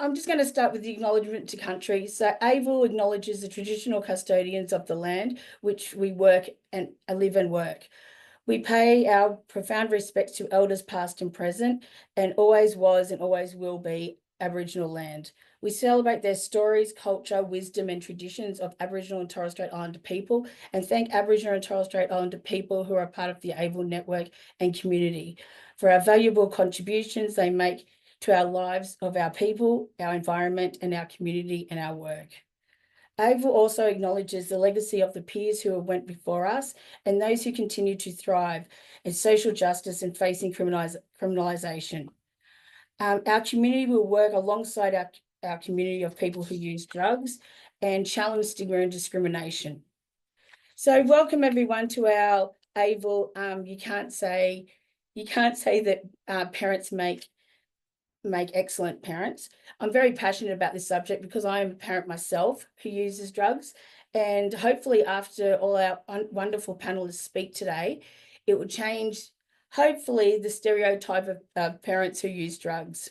I'm just going to start with the acknowledgement to country. So AVIL acknowledges the traditional custodians of the land which we work and live and work. We pay our profound respects to elders past and present, and always was and always will be Aboriginal land. We celebrate their stories, culture, wisdom, and traditions of Aboriginal and Torres Strait Islander people, and thank Aboriginal and Torres Strait Islander people who are part of the AVIL network and community for our valuable contributions they make to our lives of our people, our environment, and our community and our work. AVIL also acknowledges the legacy of the peers who went before us and those who continue to thrive in social justice and facing criminalisation. Our community will work alongside our community of people who use drugs and challenge stigma and discrimination. So welcome everyone to our AVIL. You can't say that parents make excellent parents. I'm very passionate about this subject because I am a parent myself who uses drugs, and hopefully after all our wonderful panelists speak today, it will change, hopefully, the stereotype of parents who use drugs.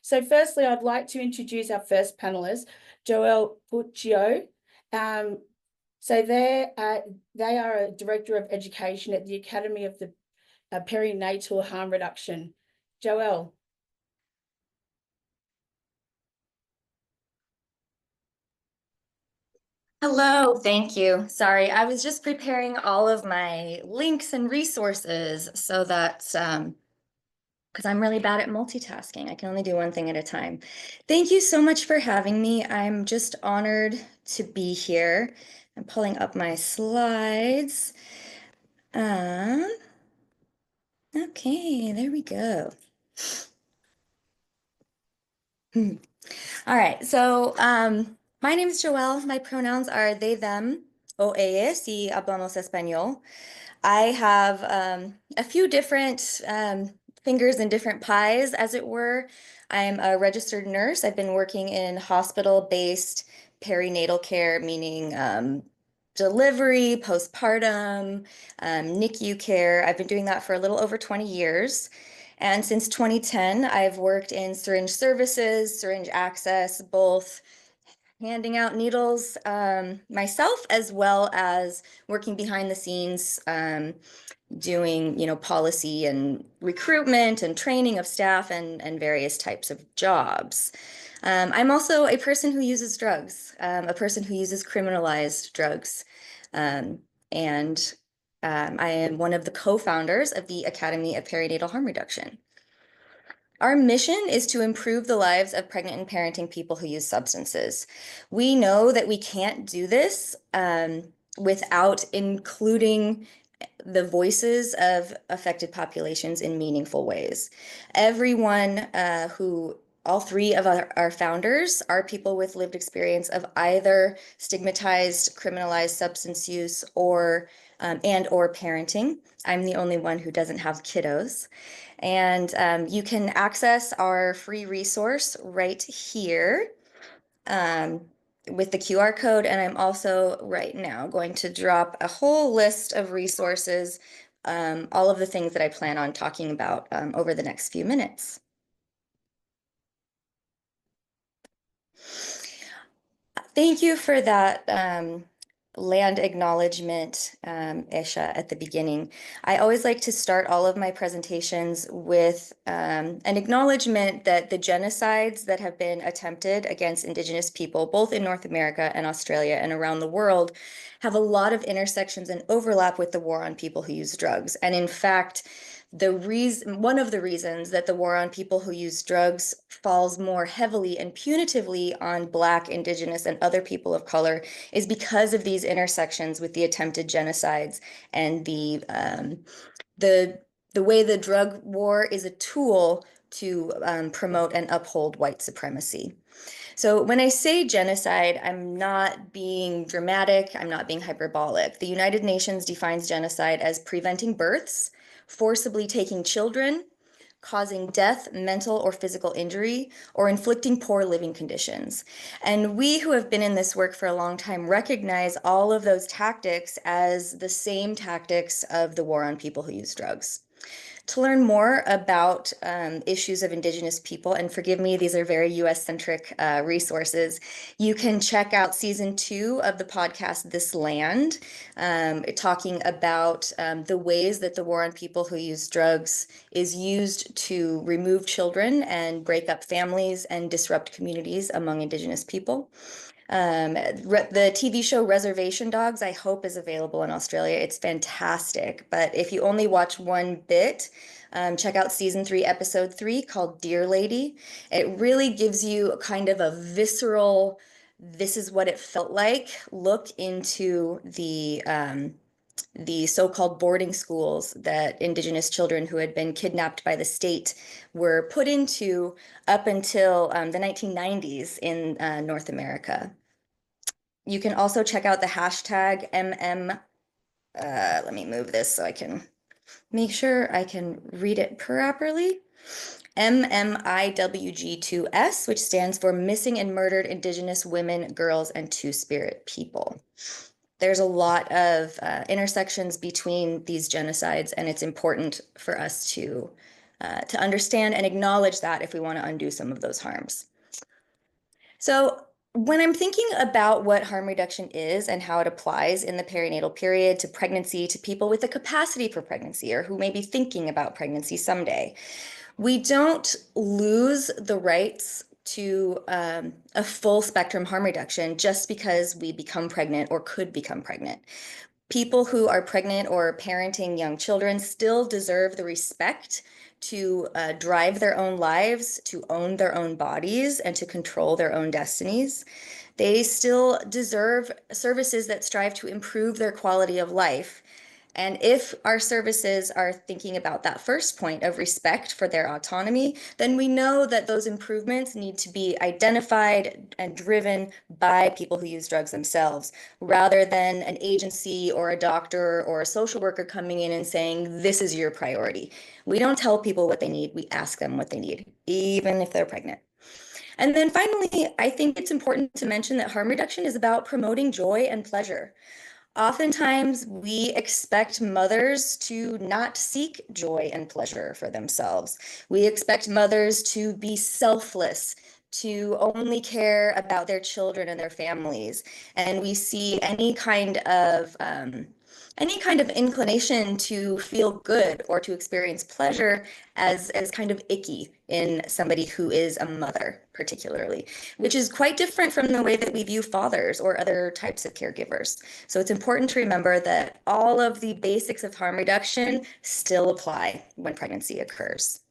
So firstly, I'd like to introduce our first panelist, Joelle Puccio. So they are a Director of Education at the Academy of the Perinatal Harm Reduction. Joelle. Hello, thank you. Sorry, I was just preparing all of my links and resources so that, because I'm really bad at multitasking. I can only do one thing at a time. Thank you so much for having me. I'm just honored to be here. I'm pulling up my slides. Okay, there we go. All right, so my name is Joelle. My pronouns are they, them, o ellas, y hablamos español. I have a few different fingers in different pies, as it were. I'm a registered nurse. I've been working in hospital-based perinatal care, meaning delivery, postpartum, NICU care. I've been doing that for a little over 20 years. And since 2010, I've worked in syringe services, syringe access, both handing out needles myself, as well as working behind the scenes, doing, policy and recruitment and training of staff and various types of jobs. I'm also a person who uses drugs, a person who uses criminalized drugs. And I am one of the co-founders of the Academy of Perinatal Harm Reduction. Our mission is to improve the lives of pregnant and parenting people who use substances. We know that we can't do this without including the voices of affected populations in meaningful ways. Everyone all three of our founders are people with lived experience of either stigmatized, criminalized substance use or parenting. I'm the only one who doesn't have kiddos. And you can access our free resource right here with the QR code. And I'm also right now going to drop a whole list of resources, all of the things that I plan on talking about over the next few minutes. Thank you for that land acknowledgement, Esha, at the beginning. I always like to start all of my presentations with an acknowledgement that the genocides that have been attempted against Indigenous people, both in North America and Australia and around the world, have a lot of intersections and overlap with the war on people who use drugs. And in fact, one of the reasons that the war on people who use drugs falls more heavily and punitively on Black, Indigenous, and other people of color is because of these intersections with the attempted genocides and the way the drug war is a tool to promote and uphold white supremacy. So when I say genocide, I'm not being dramatic, I'm not being hyperbolic. The United Nations defines genocide as preventing births, forcibly taking children, causing death, mental or physical injury, or inflicting poor living conditions. And we who have been in this work for a long time recognize all of those tactics as the same tactics of the war on people who use drugs. To learn more about issues of Indigenous people, and forgive me, these are very US-centric resources, you can check out season 2 of the podcast, This Land, talking about the ways that the war on people who use drugs is used to remove children and break up families and disrupt communities among Indigenous people. The TV show Reservation Dogs, I hope, is available in Australia. It's fantastic. But if you only watch one bit, check out season 3, episode 3, called Dear Lady. It really gives you kind of a visceral, this is what it felt like, look into the so-called boarding schools that Indigenous children who had been kidnapped by the state were put into up until the 1990s in North America. You can also check out the hashtag let me move this so I can make sure I can read it properly. MMIWG2S, which stands for Missing and Murdered Indigenous Women, Girls, and Two-Spirit People. There's a lot of intersections between these genocides, and it's important for us to understand and acknowledge that if we want to undo some of those harms. So when I'm thinking about what harm reduction is and how it applies in the perinatal period to pregnancy, to people with the capacity for pregnancy or who may be thinking about pregnancy someday, we don't lose the rights to a full spectrum harm reduction just because we become pregnant or could become pregnant. People who are pregnant or parenting young children still deserve the respect to drive their own lives, to own their own bodies, and to control their own destinies. They still deserve services that strive to improve their quality of life. And if our services are thinking about that first point of respect for their autonomy, then we know that those improvements need to be identified and driven by people who use drugs themselves, rather than an agency or a doctor or a social worker coming in and saying, this is your priority. We don't tell people what they need, we ask them what they need, even if they're pregnant. And then finally, I think it's important to mention that harm reduction is about promoting joy and pleasure. Oftentimes, we expect mothers to not seek joy and pleasure for themselves. We expect mothers to be selfless, to only care about their children and their families. And we see any kind of inclination to feel good or to experience pleasure as kind of icky in somebody who is a mother, particularly, which is quite different from the way that we view fathers or other types of caregivers. So it's important to remember that all of the basics of harm reduction still apply when pregnancy occurs.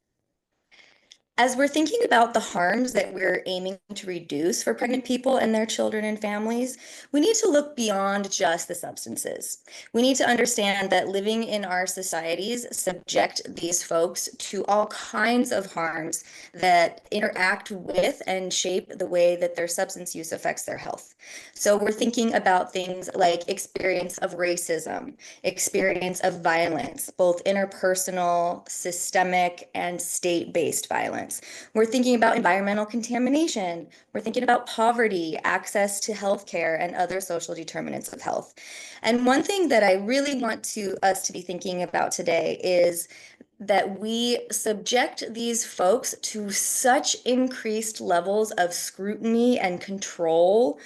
As we're thinking about the harms that we're aiming to reduce for pregnant people and their children and families, we need to look beyond just the substances. We need to understand that living in our societies subject these folks to all kinds of harms that interact with and shape the way that their substance use affects their health. So we're thinking about things like experience of racism, experience of violence, both interpersonal, systemic, and state-based violence. We're thinking about environmental contamination. We're thinking about poverty, access to healthcare, and other social determinants of health. And one thing that I really want us to be thinking about today is that we subject these folks to such increased levels of scrutiny and control,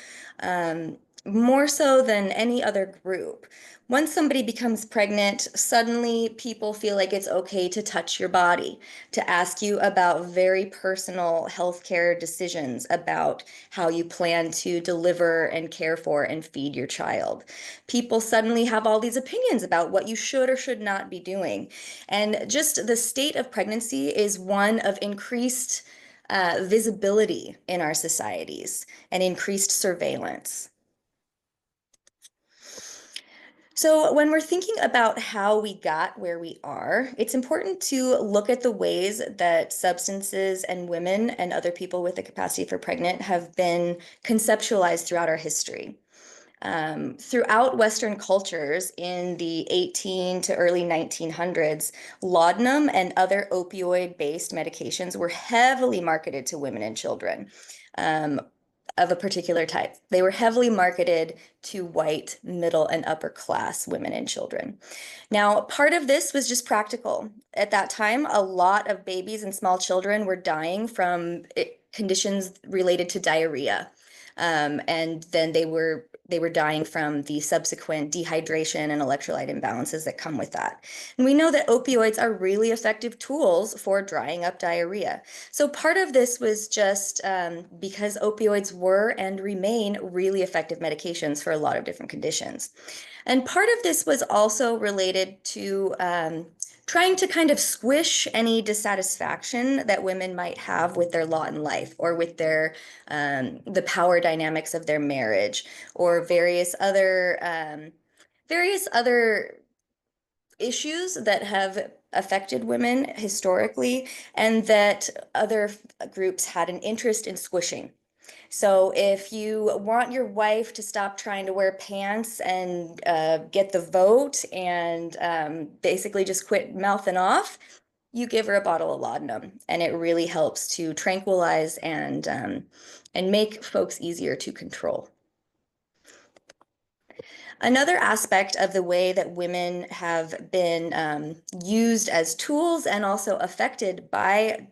more so than any other group. Once somebody becomes pregnant, suddenly people feel like it's okay to touch your body, to ask you about very personal healthcare decisions about how you plan to deliver and care for and feed your child. People suddenly have all these opinions about what you should or should not be doing. And just the state of pregnancy is one of increased visibility in our societies and increased surveillance. So when we're thinking about how we got where we are, it's important to look at the ways that substances and women and other people with the capacity for pregnant have been conceptualized throughout our history. Throughout Western cultures in the 18 to early 1900s, laudanum and other opioid-based medications were heavily marketed to women and children. of a particular type. They were heavily marketed to white, middle, and upper class women and children. Now, part of this was just practical. At that time, a lot of babies and small children were dying from conditions related to diarrhea. And then they were dying from the subsequent dehydration and electrolyte imbalances that come with that. And we know that opioids are really effective tools for drying up diarrhea. So part of this was just because opioids were and remain really effective medications for a lot of different conditions. And part of this was also related to trying to kind of squish any dissatisfaction that women might have with their lot in life, or with their the power dynamics of their marriage, or various other issues that have affected women historically, and that other groups had an interest in squishing. So if you want your wife to stop trying to wear pants and get the vote, and basically just quit mouthing off, you give her a bottle of laudanum, and it really helps to tranquilize and make folks easier to control. Another aspect of the way that women have been used as tools and also affected by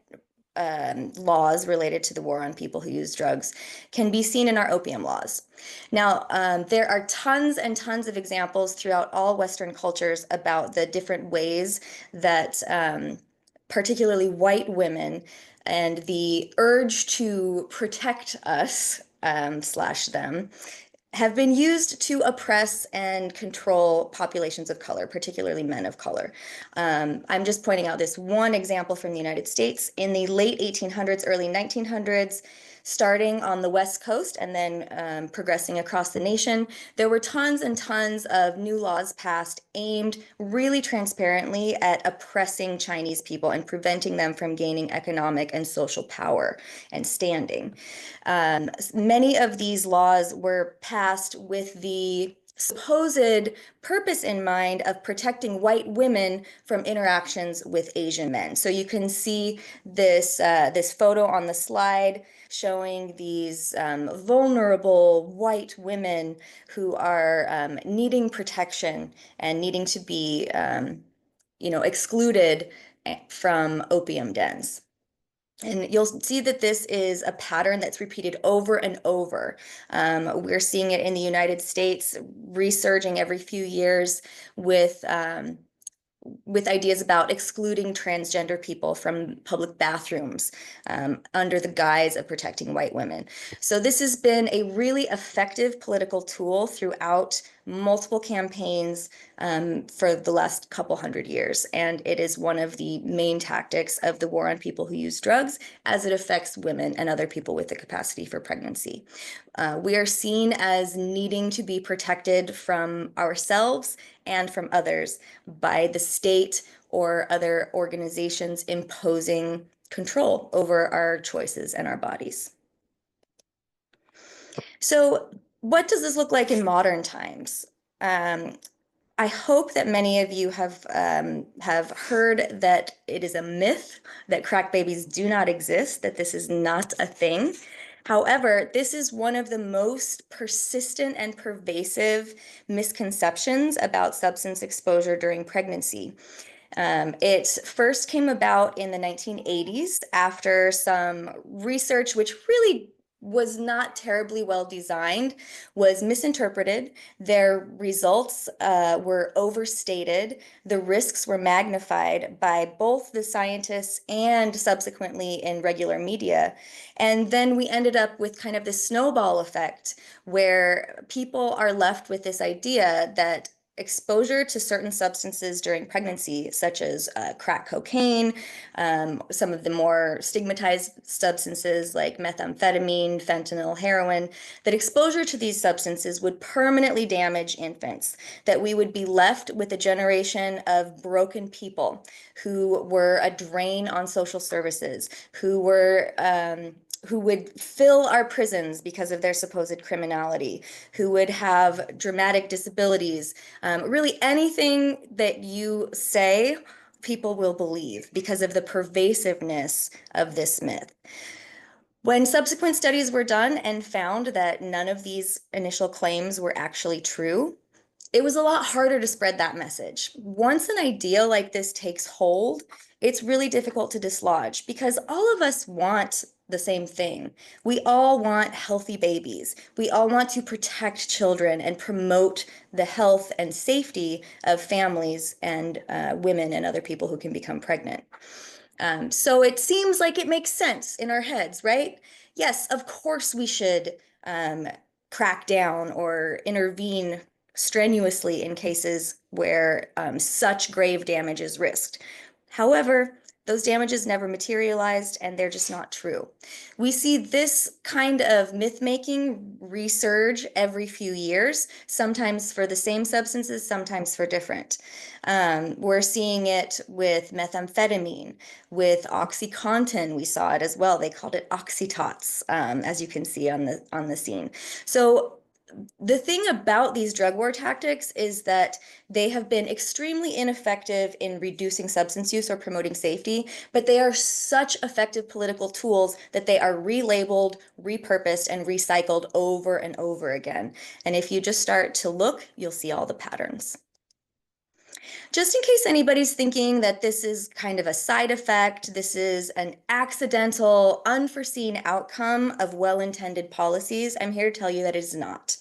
laws related to the war on people who use drugs can be seen in our opium laws. Now, there are tons and tons of examples throughout all Western cultures about the different ways that particularly white women and the urge to protect us slash them have been used to oppress and control populations of color, particularly men of color. I'm just pointing out this one example from the United States. In the late 1800s, early 1900s, starting on the West Coast and then progressing across the nation, there were tons and tons of new laws passed aimed really transparently at oppressing Chinese people and preventing them from gaining economic and social power and standing. Many of these laws were passed with the supposed purpose in mind of protecting white women from interactions with Asian men. So you can see this photo on the slide showing these vulnerable white women who are needing protection and needing to be excluded from opium dens. And you'll see that this is a pattern that's repeated over and over. We're seeing it in the United States, resurging every few years with ideas about excluding transgender people from public bathrooms under the guise of protecting white women. So this has been a really effective political tool throughout multiple campaigns for the last couple hundred years. And it is one of the main tactics of the war on people who use drugs as it affects women and other people with the capacity for pregnancy. We are seen as needing to be protected from ourselves and from others by the state or other organizations imposing control over our choices and our bodies. So what does this look like in modern times? I hope that many of you have heard that it is a myth that crack babies do not exist, that this is not a thing. However, this is one of the most persistent and pervasive misconceptions about substance exposure during pregnancy. It first came about in the 1980s after some research, which really was not terribly well designed, was misinterpreted. Their results were overstated. The risks were magnified by both the scientists and subsequently in regular media. And then we ended up with kind of this snowball effect where people are left with this idea that exposure to certain substances during pregnancy, such as crack cocaine, some of the more stigmatized substances like methamphetamine, fentanyl, heroin, that exposure to these substances would permanently damage infants, that we would be left with a generation of broken people who were a drain on social services, who would fill our prisons because of their supposed criminality, who would have dramatic disabilities. Really anything that you say, people will believe because of the pervasiveness of this myth. When subsequent studies were done and found that none of these initial claims were actually true, it was a lot harder to spread that message. Once an idea like this takes hold, it's really difficult to dislodge because all of us want the same thing. We all want healthy babies. We all want to protect children and promote the health and safety of families and women and other people who can become pregnant. So it seems like it makes sense in our heads, right? Yes, of course we should um, crack down or intervene strenuously in cases where such grave damage is risked. However, those damages never materialized and they're just not true. We see this kind of myth-making resurge every few years, sometimes for the same substances, sometimes for different. We're seeing it with methamphetamine, with OxyContin. We saw it as well. They called it oxytots, as you can see on the scene. So the thing about these drug war tactics is that they have been extremely ineffective in reducing substance use or promoting safety, but they are such effective political tools that they are relabeled, repurposed, and recycled over and over again. And if you just start to look, you'll see all the patterns. Just in case anybody's thinking that this is kind of a side effect, this is an accidental, unforeseen outcome of well-intended policies, I'm here to tell you that it is not.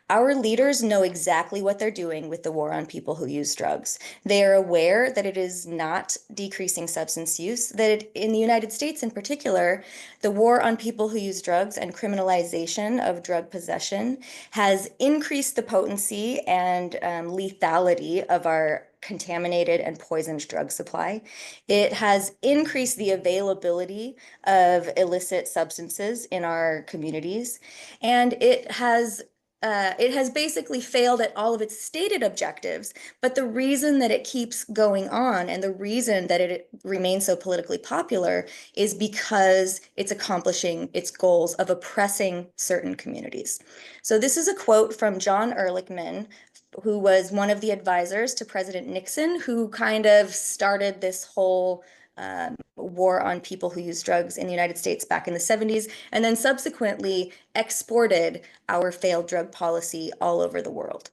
Our leaders know exactly what they're doing with the war on people who use drugs. They are aware that it is not decreasing substance use, that in the United States in particular, the war on people who use drugs and criminalization of drug possession has increased the potency and lethality of our contaminated and poisoned drug supply. It has increased the availability of illicit substances in our communities, and it has basically failed at all of its stated objectives, but the reason that it keeps going on and the reason that it remains so politically popular is because it's accomplishing its goals of oppressing certain communities. So this is a quote from John Ehrlichman, who was one of the advisors to President Nixon, who kind of started this whole war on people who use drugs in the United States back in the 70s, and then subsequently exported our failed drug policy all over the world.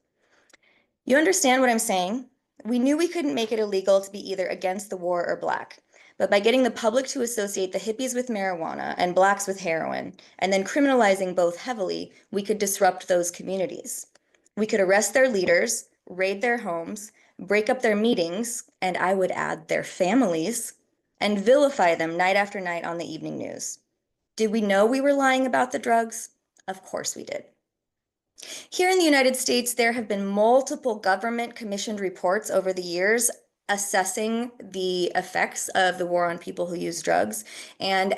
You understand what I'm saying? We knew we couldn't make it illegal to be either against the war or black. But by getting the public to associate the hippies with marijuana and blacks with heroin, and then criminalizing both heavily, we could disrupt those communities. We could arrest their leaders, raid their homes, break up their meetings, and I would add their families, and vilify them night after night on the evening news. Did we know we were lying about the drugs? Of course we did. Here in the United States, there have been multiple government commissioned reports over the years assessing the effects of the war on people who use drugs. And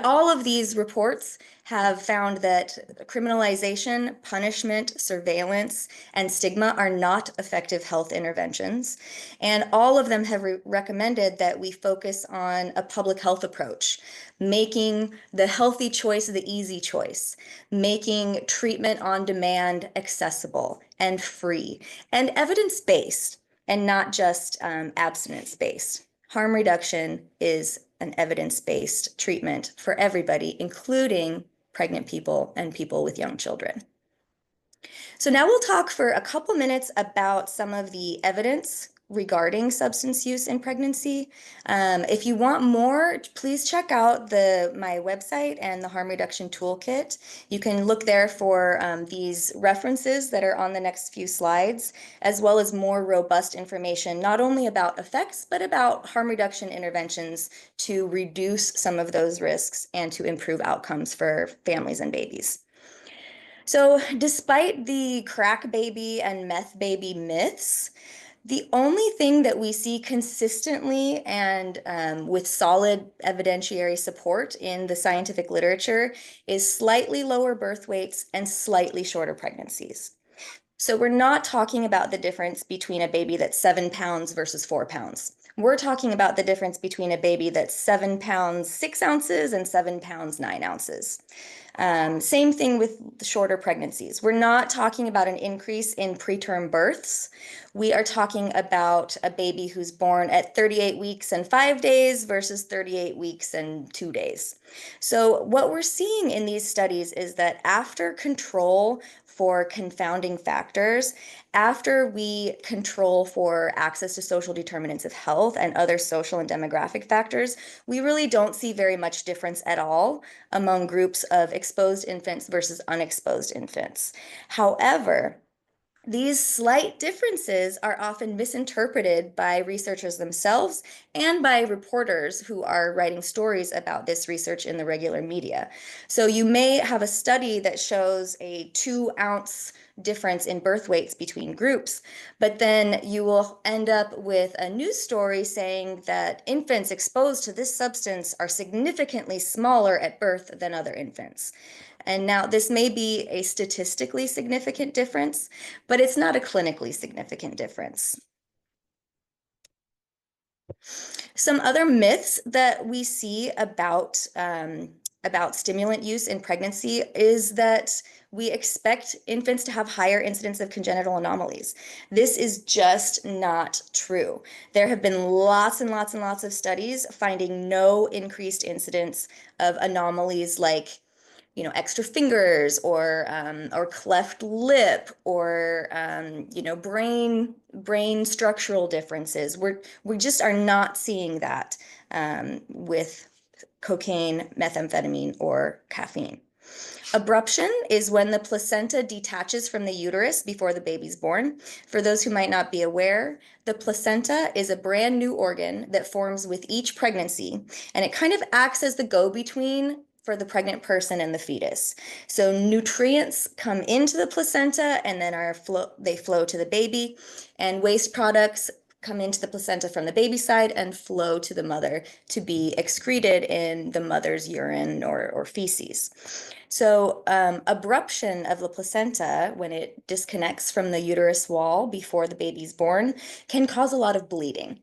all of these reports have found that criminalization, punishment, surveillance, and stigma are not effective health interventions. And all of them have recommended that we focus on a public health approach, making the healthy choice the easy choice, making treatment on demand accessible and free, and evidence-based, and not just abstinence-based. Harm reduction is an evidence-based treatment for everybody, including pregnant people and people with young children. So now we'll talk for a couple minutes about some of the evidence regarding substance use in pregnancy. If you want more, please check out my website and the Harm Reduction Toolkit. You can look there for these references that are on the next few slides, as well as more robust information, not only about effects, but about harm reduction interventions to reduce some of those risks and to improve outcomes for families and babies. So despite the crack baby and meth baby myths, the only thing that we see consistently and with solid evidentiary support in the scientific literature is slightly lower birth weights and slightly shorter pregnancies. So we're not talking about the difference between a baby that's 7 pounds versus 4 pounds. We're talking about the difference between a baby that's 7 pounds 6 ounces and 7 pounds 9 ounces. Same thing with shorter pregnancies. We're not talking about an increase in preterm births. We are talking about a baby who's born at 38 weeks and 5 days versus 38 weeks and 2 days. So what we're seeing in these studies is that after control for confounding factors, after we control for access to social determinants of health and other social and demographic factors, we really don't see very much difference at all among groups of exposed infants versus unexposed infants. However, these slight differences are often misinterpreted by researchers themselves and by reporters who are writing stories about this research in the regular media. So you may have a study that shows a 2-ounce difference in birth weights between groups, but then you will end up with a news story saying that infants exposed to this substance are significantly smaller at birth than other infants. And now this may be a statistically significant difference, but it's not a clinically significant difference. Some other myths that we see about stimulant use in pregnancy is that we expect infants to have higher incidence of congenital anomalies. This is just not true. There have been lots and lots and lots of studies finding no increased incidence of anomalies like extra fingers or cleft lip or brain structural differences. We just are not seeing that with cocaine, methamphetamine, or caffeine. Abruption is when the placenta detaches from the uterus before the baby's born. For those who might not be aware, the placenta is a brand new organ that forms with each pregnancy, and it kind of acts as the go-between for the pregnant person and the fetus. So nutrients come into the placenta and then they flow to the baby, and waste products come into the placenta from the baby side and flow to the mother to be excreted in the mother's urine or feces. So abruption of the placenta, when it disconnects from the uterus wall before the baby's born, can cause a lot of bleeding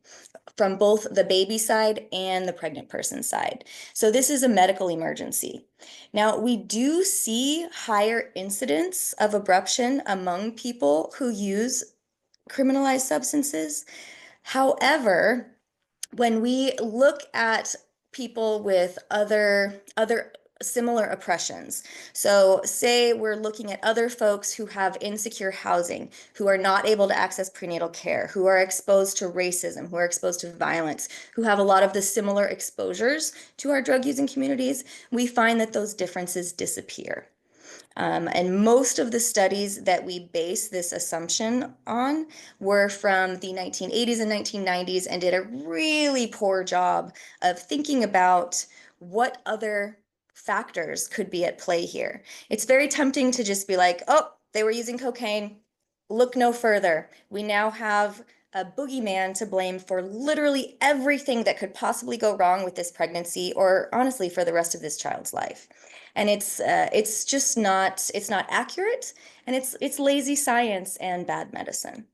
from both the baby side and the pregnant person's side. So this is a medical emergency. Now, we do see higher incidence of abruption among people who use criminalized substances. However, when we look at people with other similar oppressions. So say we're looking at other folks who have insecure housing, who are not able to access prenatal care, who are exposed to racism, who are exposed to violence, who have a lot of the similar exposures to our drug using communities, we find that those differences disappear. And most of the studies that we base this assumption on were from the 1980s and 1990s and did a really poor job of thinking about what other factors could be at play here. It's very tempting to just be like, oh, they were using cocaine. Look no further. We now have a boogeyman to blame for literally everything that could possibly go wrong with this pregnancy, or honestly, for the rest of this child's life. And it's just not, it's not accurate, and it's lazy science and bad medicine.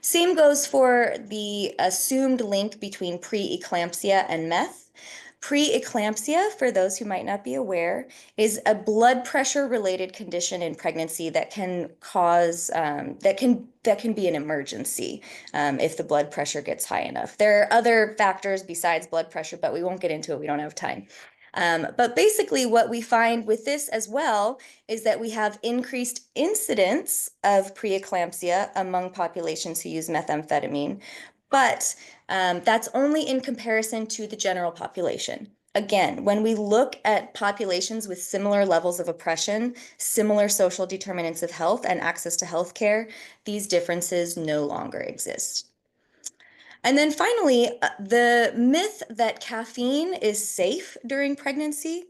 Same goes for the assumed link between preeclampsia and meth. Preeclampsia, for those who might not be aware, is a blood pressure related condition in pregnancy that can cause that can be an emergency if the blood pressure gets high enough. There are other factors besides blood pressure, but we won't get into it. We don't have time. But basically what we find with this as well is that we have increased incidence of preeclampsia among populations who use methamphetamine, but that's only in comparison to the general population. Again, when we look at populations with similar levels of oppression, similar social determinants of health and access to healthcare, these differences no longer exist. And then finally, the myth that caffeine is safe during pregnancy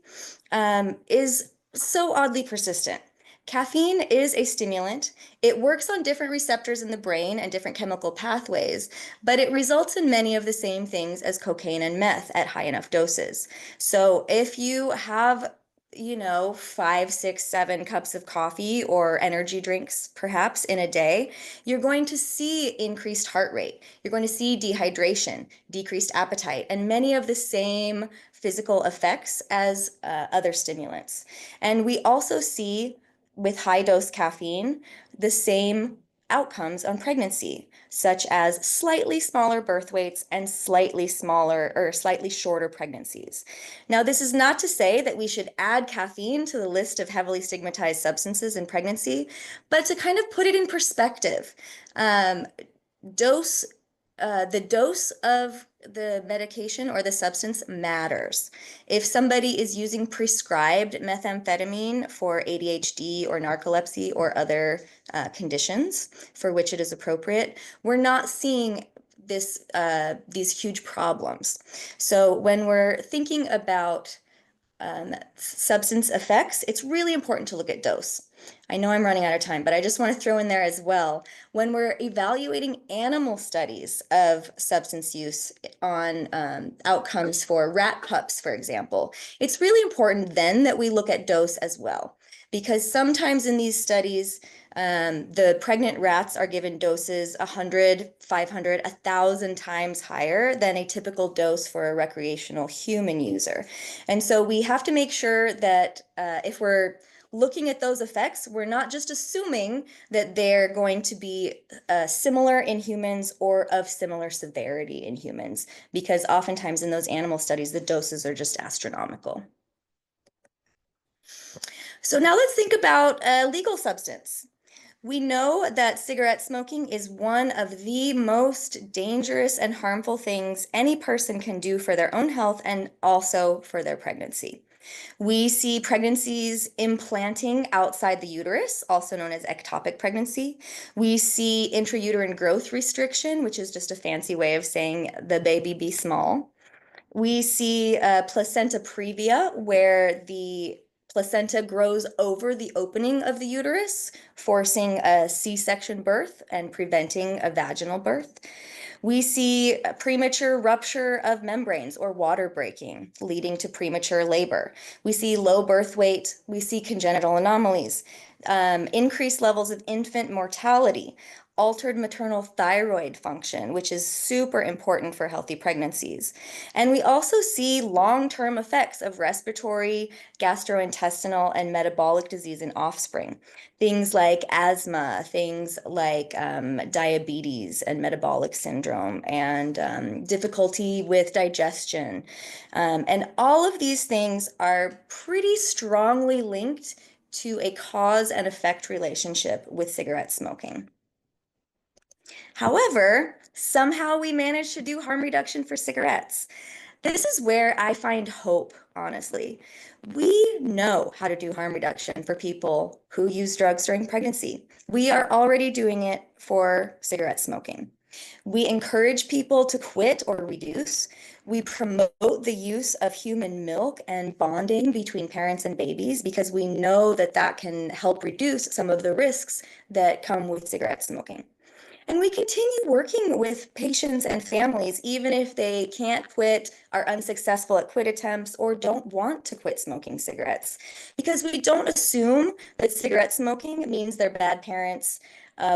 is so oddly persistent. Caffeine is a stimulant. It works on different receptors in the brain and different chemical pathways, but it results in many of the same things as cocaine and meth at high enough doses. So if you have 5, 6, 7 cups of coffee or energy drinks perhaps in a day, you're going to see increased heart rate. You're going to see dehydration, decreased appetite, and many of the same physical effects as other stimulants. And we also see with high dose caffeine the same outcomes on pregnancy, such as slightly smaller birth weights and slightly shorter pregnancies. Now, this is not to say that we should add caffeine to the list of heavily stigmatized substances in pregnancy, but to kind of put it in perspective. Um, dose the dose of the medication or the substance matters. If somebody is using prescribed methamphetamine for ADHD or narcolepsy or other conditions for which it is appropriate, we're not seeing these huge problems. So when we're thinking about substance effects, it's really important to look at dose. I know I'm running out of time, but I just want to throw in there as well. When we're evaluating animal studies of substance use on outcomes for rat pups, for example, it's really important then that we look at dose as well. Because sometimes in these studies, the pregnant rats are given doses 100, 500, 1,000 times higher than a typical dose for a recreational human user. And so we have to make sure that if we're looking at those effects, we're not just assuming that they're going to be similar in humans or of similar severity in humans, because oftentimes in those animal studies, the doses are just astronomical. So now let's think about a legal substance. We know that cigarette smoking is one of the most dangerous and harmful things any person can do for their own health and also for their pregnancy. We see pregnancies implanting outside the uterus, also known as ectopic pregnancy. We see intrauterine growth restriction, which is just a fancy way of saying the baby be small. We see placenta previa, where the placenta grows over the opening of the uterus, forcing a C-section birth and preventing a vaginal birth. We see premature rupture of membranes or water breaking, leading to premature labor. We see low birth weight. We see congenital anomalies, increased levels of infant mortality, altered maternal thyroid function, which is super important for healthy pregnancies. And we also see long-term effects of respiratory, gastrointestinal, and metabolic disease in offspring. Things like asthma, things like diabetes and metabolic syndrome, and difficulty with digestion. And all of these things are pretty strongly linked to a cause and effect relationship with cigarette smoking. However, somehow we managed to do harm reduction for cigarettes. This is where I find hope, honestly. We know how to do harm reduction for people who use drugs during pregnancy. We are already doing it for cigarette smoking. We encourage people to quit or reduce. We promote the use of human milk and bonding between parents and babies because we know that that can help reduce some of the risks that come with cigarette smoking. And we continue working with patients and families, even if they can't quit, are unsuccessful at quit attempts, or don't want to quit smoking cigarettes. Because we don't assume that cigarette smoking means they're bad parents.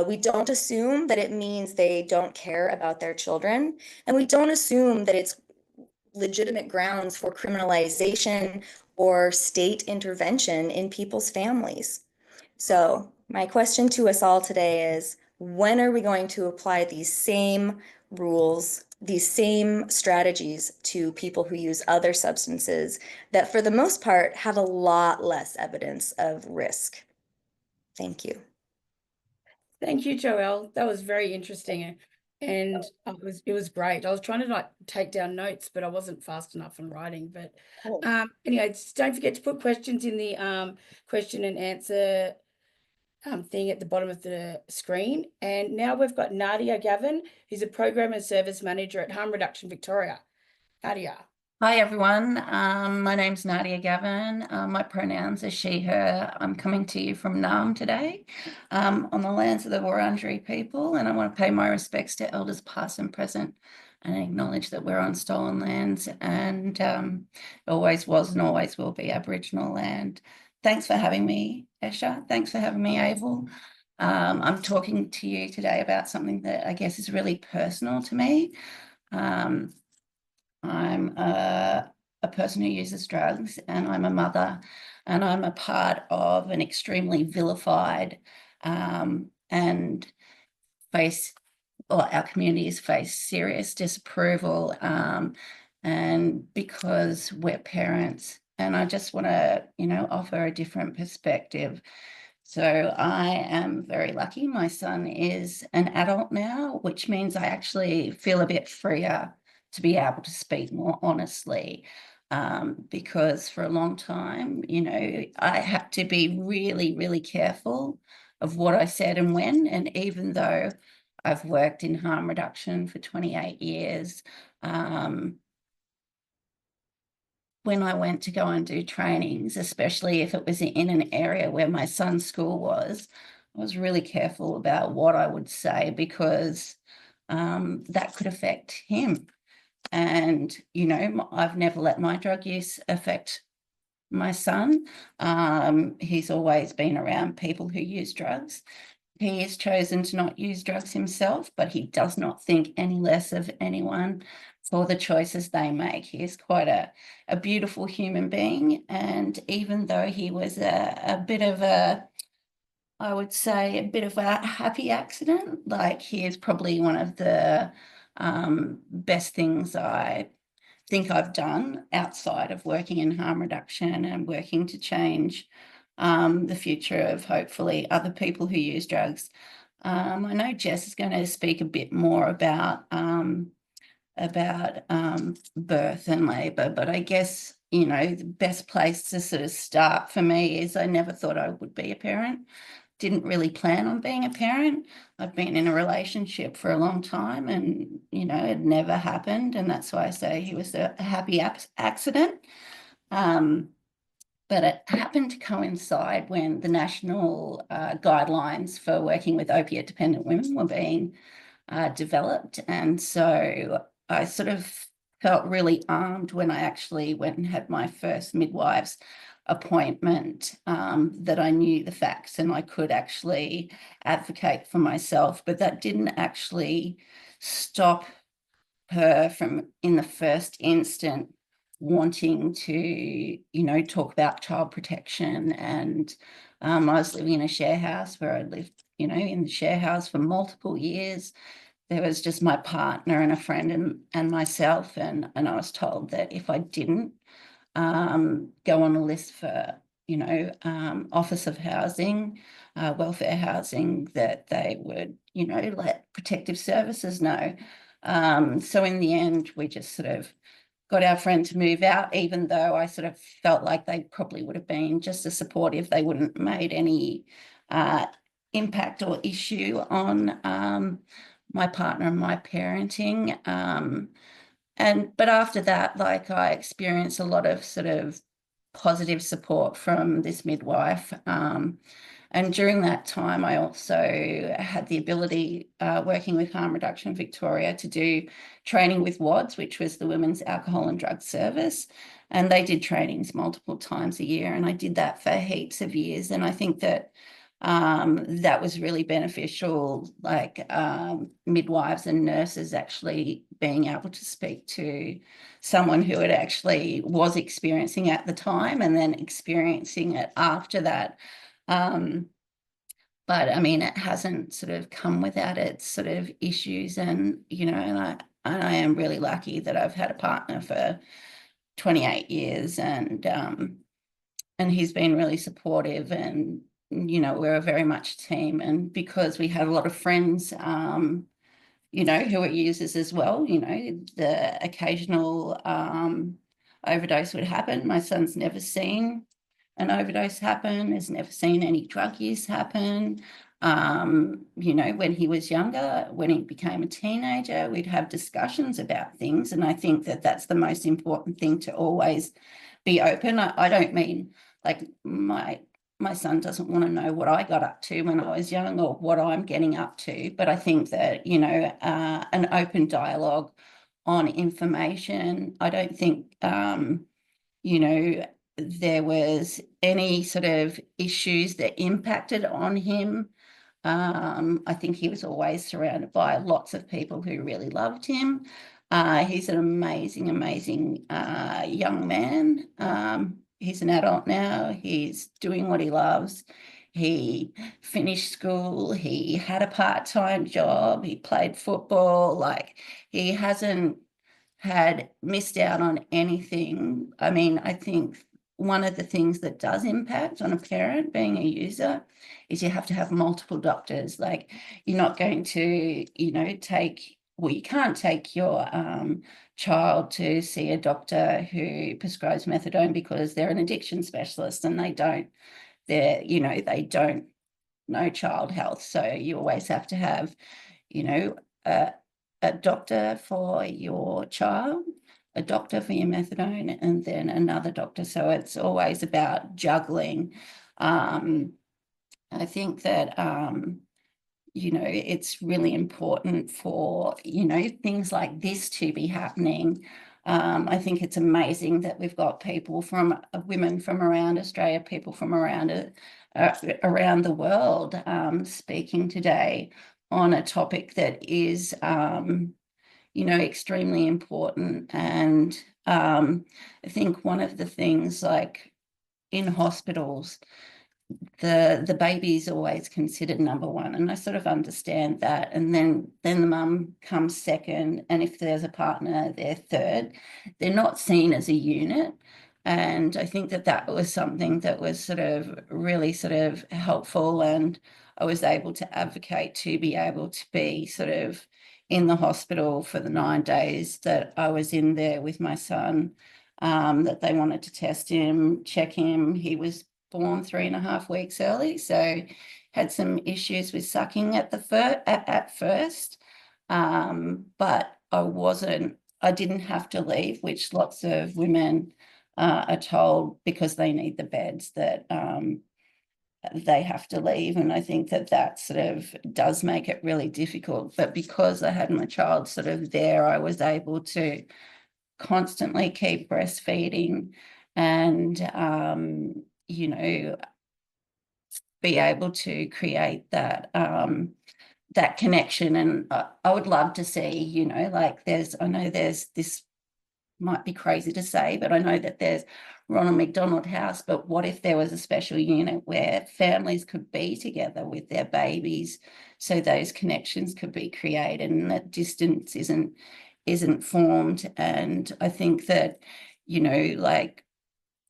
We don't assume that it means they don't care about their children. And we don't assume that it's legitimate grounds for criminalization or state intervention in people's families. So my question to us all today is, when are we going to apply these same rules, these same strategies to people who use other substances that for the most part have a lot less evidence of risk? Thank you. Thank you, Joelle. That was very interesting. And it was great. I was trying to not take down notes, but I wasn't fast enough in writing. But anyway, just don't forget to put questions in the question and answer thing at the bottom of the screen. And now we've got Nadia Gavin, who's a program and service manager at Harm Reduction Victoria. Nadia. Hi everyone, my name's Nadia Gavin. My pronouns are she, her. I'm coming to you from Naarm today on the lands of the Wurundjeri people, and I want to pay my respects to elders past and present and acknowledge that we're on stolen lands and always was and always will be Aboriginal land. Thanks for having me, Esha. Thanks for having me, Avel. I'm talking to you today about something that I guess is really personal to me. I'm a person who uses drugs, and I'm a mother, and I'm a part of an extremely vilified and face, or our communities face serious disapproval, and because we're parents. And I just want to, offer a different perspective. So I am very lucky. My son is an adult now, which means I actually feel a bit freer to be able to speak more honestly. Because for a long time, I had to be really, really careful of what I said and when. And even though I've worked in harm reduction for 28 years, when I went to go and do trainings, especially if it was in an area where my son's school was, I was really careful about what I would say, because that could affect him. And, I've never let my drug use affect my son. He's always been around people who use drugs. He has chosen to not use drugs himself, but he does not think any less of anyone for the choices they make. He is quite a beautiful human being. And even though he was a bit of I would say, a bit of a happy accident, like, he is probably one of the best things I think I've done outside of working in harm reduction and working to change the future of hopefully other people who use drugs. I know Jess is going to speak a bit more about birth and labour, but I guess, the best place to sort of start for me is I never thought I would be a parent. Didn't really plan on being a parent. I've been in a relationship for a long time, and, it never happened. And that's why I say he was a happy accident. But it happened to coincide when the national guidelines for working with opiate-dependent women were being developed. And so I sort of felt really armed when I actually went and had my first midwife's appointment, that I knew the facts and I could actually advocate for myself. But that didn't actually stop her from, in the first instant, wanting to, talk about child protection. And I was living in a share house where I lived, in the share house for multiple years. There was just my partner and a friend and myself. And I was told that if I didn't go on a list for, Office of Housing, welfare housing, that they would, let protective services know. So in the end, we just sort of got our friend to move out, even though I sort of felt like they probably would have been just as supportive. They wouldn't have made any impact or issue on my partner and my parenting. But after that, like, I experienced a lot of sort of positive support from this midwife. And during that time, I also had the ability, working with Harm Reduction Victoria, to do training with WADS, which was the Women's Alcohol and Drug Service. And they did trainings multiple times a year. And I did that for heaps of years. And I think that that was really beneficial, like midwives and nurses actually being able to speak to someone who had actually was experiencing at the time and then experiencing it after that. But I mean, it hasn't sort of come without its sort of issues. And, and I am really lucky that I've had a partner for 28 years, and he's been really supportive. And, we're a very much a team. And because we have a lot of friends, who are users as well, the occasional overdose would happen. My son's never seen an overdose happen, has never seen any drug use happen. When he was younger, when he became a teenager, we'd have discussions about things. And I think that that's the most important thing, to always be open. I don't mean like my son doesn't want to know what I got up to when I was young or what I'm getting up to. But I think that, an open dialogue on information, I don't think, there was any sort of issues that impacted on him. I think he was always surrounded by lots of people who really loved him. He's an amazing, amazing young man. He's an adult now. He's doing what he loves. he finished school, he had a part-time job, he played football, like he hasn't had missed out on anything. I mean, I think one of the things that does impact on a parent being a user is you have to have multiple doctors. Like you're not going to, you can't take your child to see a doctor who prescribes methadone because they're an addiction specialist and they don't know child health. So you always have to have, a, a doctor for your child, a doctor for your methadone, and then another doctor. So it's always about juggling. I think that it's really important for, things like this to be happening. I think it's amazing that we've got people women from around Australia, people from around the world speaking today on a topic that is, extremely important. And I think one of the things, like in hospitals, the baby is always considered number one, and I sort of understand that, and then the mum comes second, and if there's a partner, they're third. They're not seen as a unit, and I think that was something that was sort of really sort of helpful, and I was able to advocate to be able to be sort of in the hospital for the 9 days that I was in there with my son, that they wanted to test him, check him. He was born 3.5 weeks early, so had some issues with sucking at first, but I didn't have to leave, which lots of women are told because they need the beds, that they have to leave. And I think that sort of does make it really difficult, but because I had my child sort of there, I was able to constantly keep breastfeeding and be able to create that connection. And I would love to see, I know there's this, might be crazy to say, but I know that there's Ronald McDonald House, but what if there was a special unit where families could be together with their babies, so those connections could be created and that distance isn't formed. And I think that,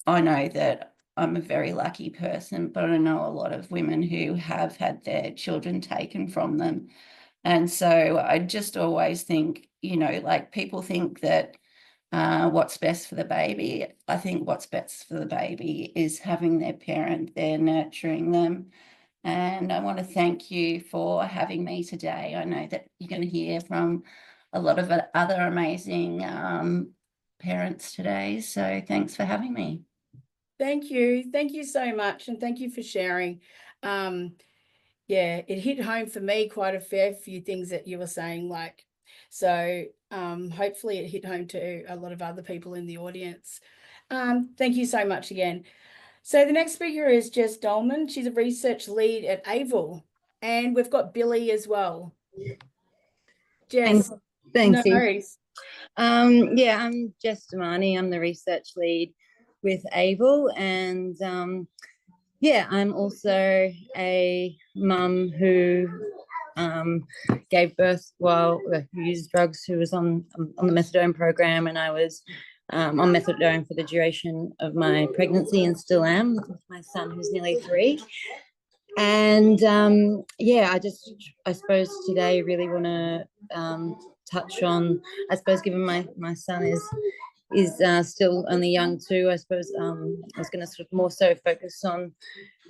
I know that I'm a very lucky person, but I know a lot of women who have had their children taken from them. And so I just always think, people think that what's best for the baby. I think what's best for the baby is having their parent there nurturing them. And I want to thank you for having me today. I know that you're going to hear from a lot of other amazing parents today. So thanks for having me. Thank you. Thank you so much. And thank you for sharing. Yeah, it hit home for me, quite a fair few things that you were saying, so hopefully it hit home to a lot of other people in the audience. Thank you so much again. So the next speaker is Jess Dolman. She's a research lead at AVIL, and we've got Billy as well. Jess, Thanks. no worries. Yeah, I'm Jess Damani. I'm the research lead with AVIL, and yeah, I'm also a mum who gave birth while who used drugs, who was on the methadone program, and I was on methadone for the duration of my pregnancy and still am with my son, who's nearly 3. And yeah, I suppose today really want to touch on, I suppose, given my son is still only young too, I suppose I was going to sort of more so focus on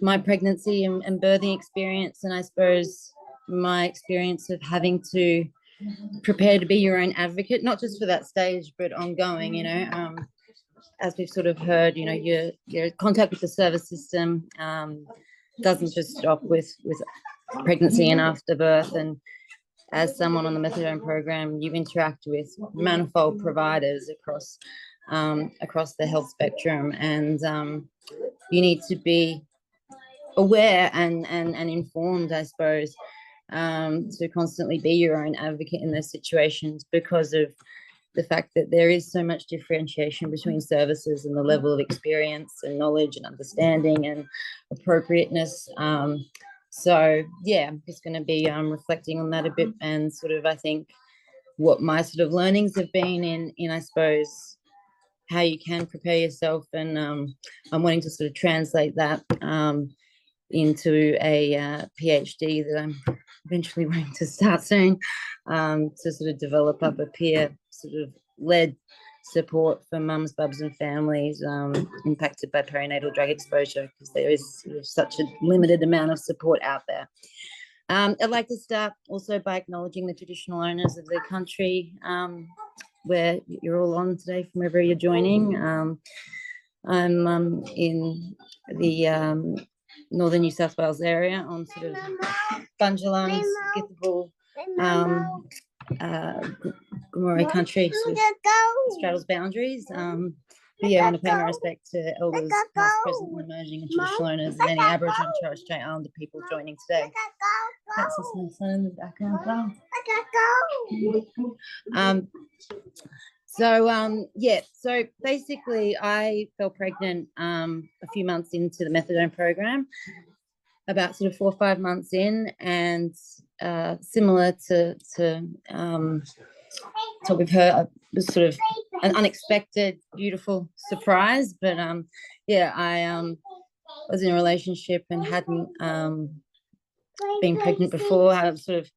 my pregnancy and birthing experience, and I suppose my experience of having to prepare to be your own advocate, not just for that stage, but ongoing, as we've sort of heard, your contact with the service system doesn't just stop with pregnancy and after birth. And as someone on the methadone program, you interact with manifold providers across the health spectrum, and you need to be aware and informed, I suppose, to constantly be your own advocate in those situations, because of the fact that there is so much differentiation between services and the level of experience and knowledge and understanding and appropriateness. So yeah, I'm just going to be reflecting on that a bit, and sort of, I think, what my sort of learnings have been in I suppose, how you can prepare yourself. And I'm wanting to sort of translate that into a PhD that I'm eventually wanting to start soon, to sort of develop up a peer sort of led support for mums, bubs and families impacted by perinatal drug exposure, because there is sort of such a limited amount of support out there. I'd like to start also by acknowledging the traditional owners of the country where you're all on today, from wherever you're joining. I'm in the northern New South Wales area on sort of Bundjalung, Githable, Gomeroi country, sort of straddles boundaries. But yeah, I want to pay my respect to elders, past, present, and emerging, and traditional owners, and any Aboriginal and Torres Strait Islander people joining today. That's just my son in the background as well. Yeah, so basically I fell pregnant a few months into the methadone program, about sort of 4 or 5 months in, and similar to talk with her, it was sort of an unexpected, beautiful surprise. But yeah, I was in a relationship and hadn't been pregnant before. I was sort of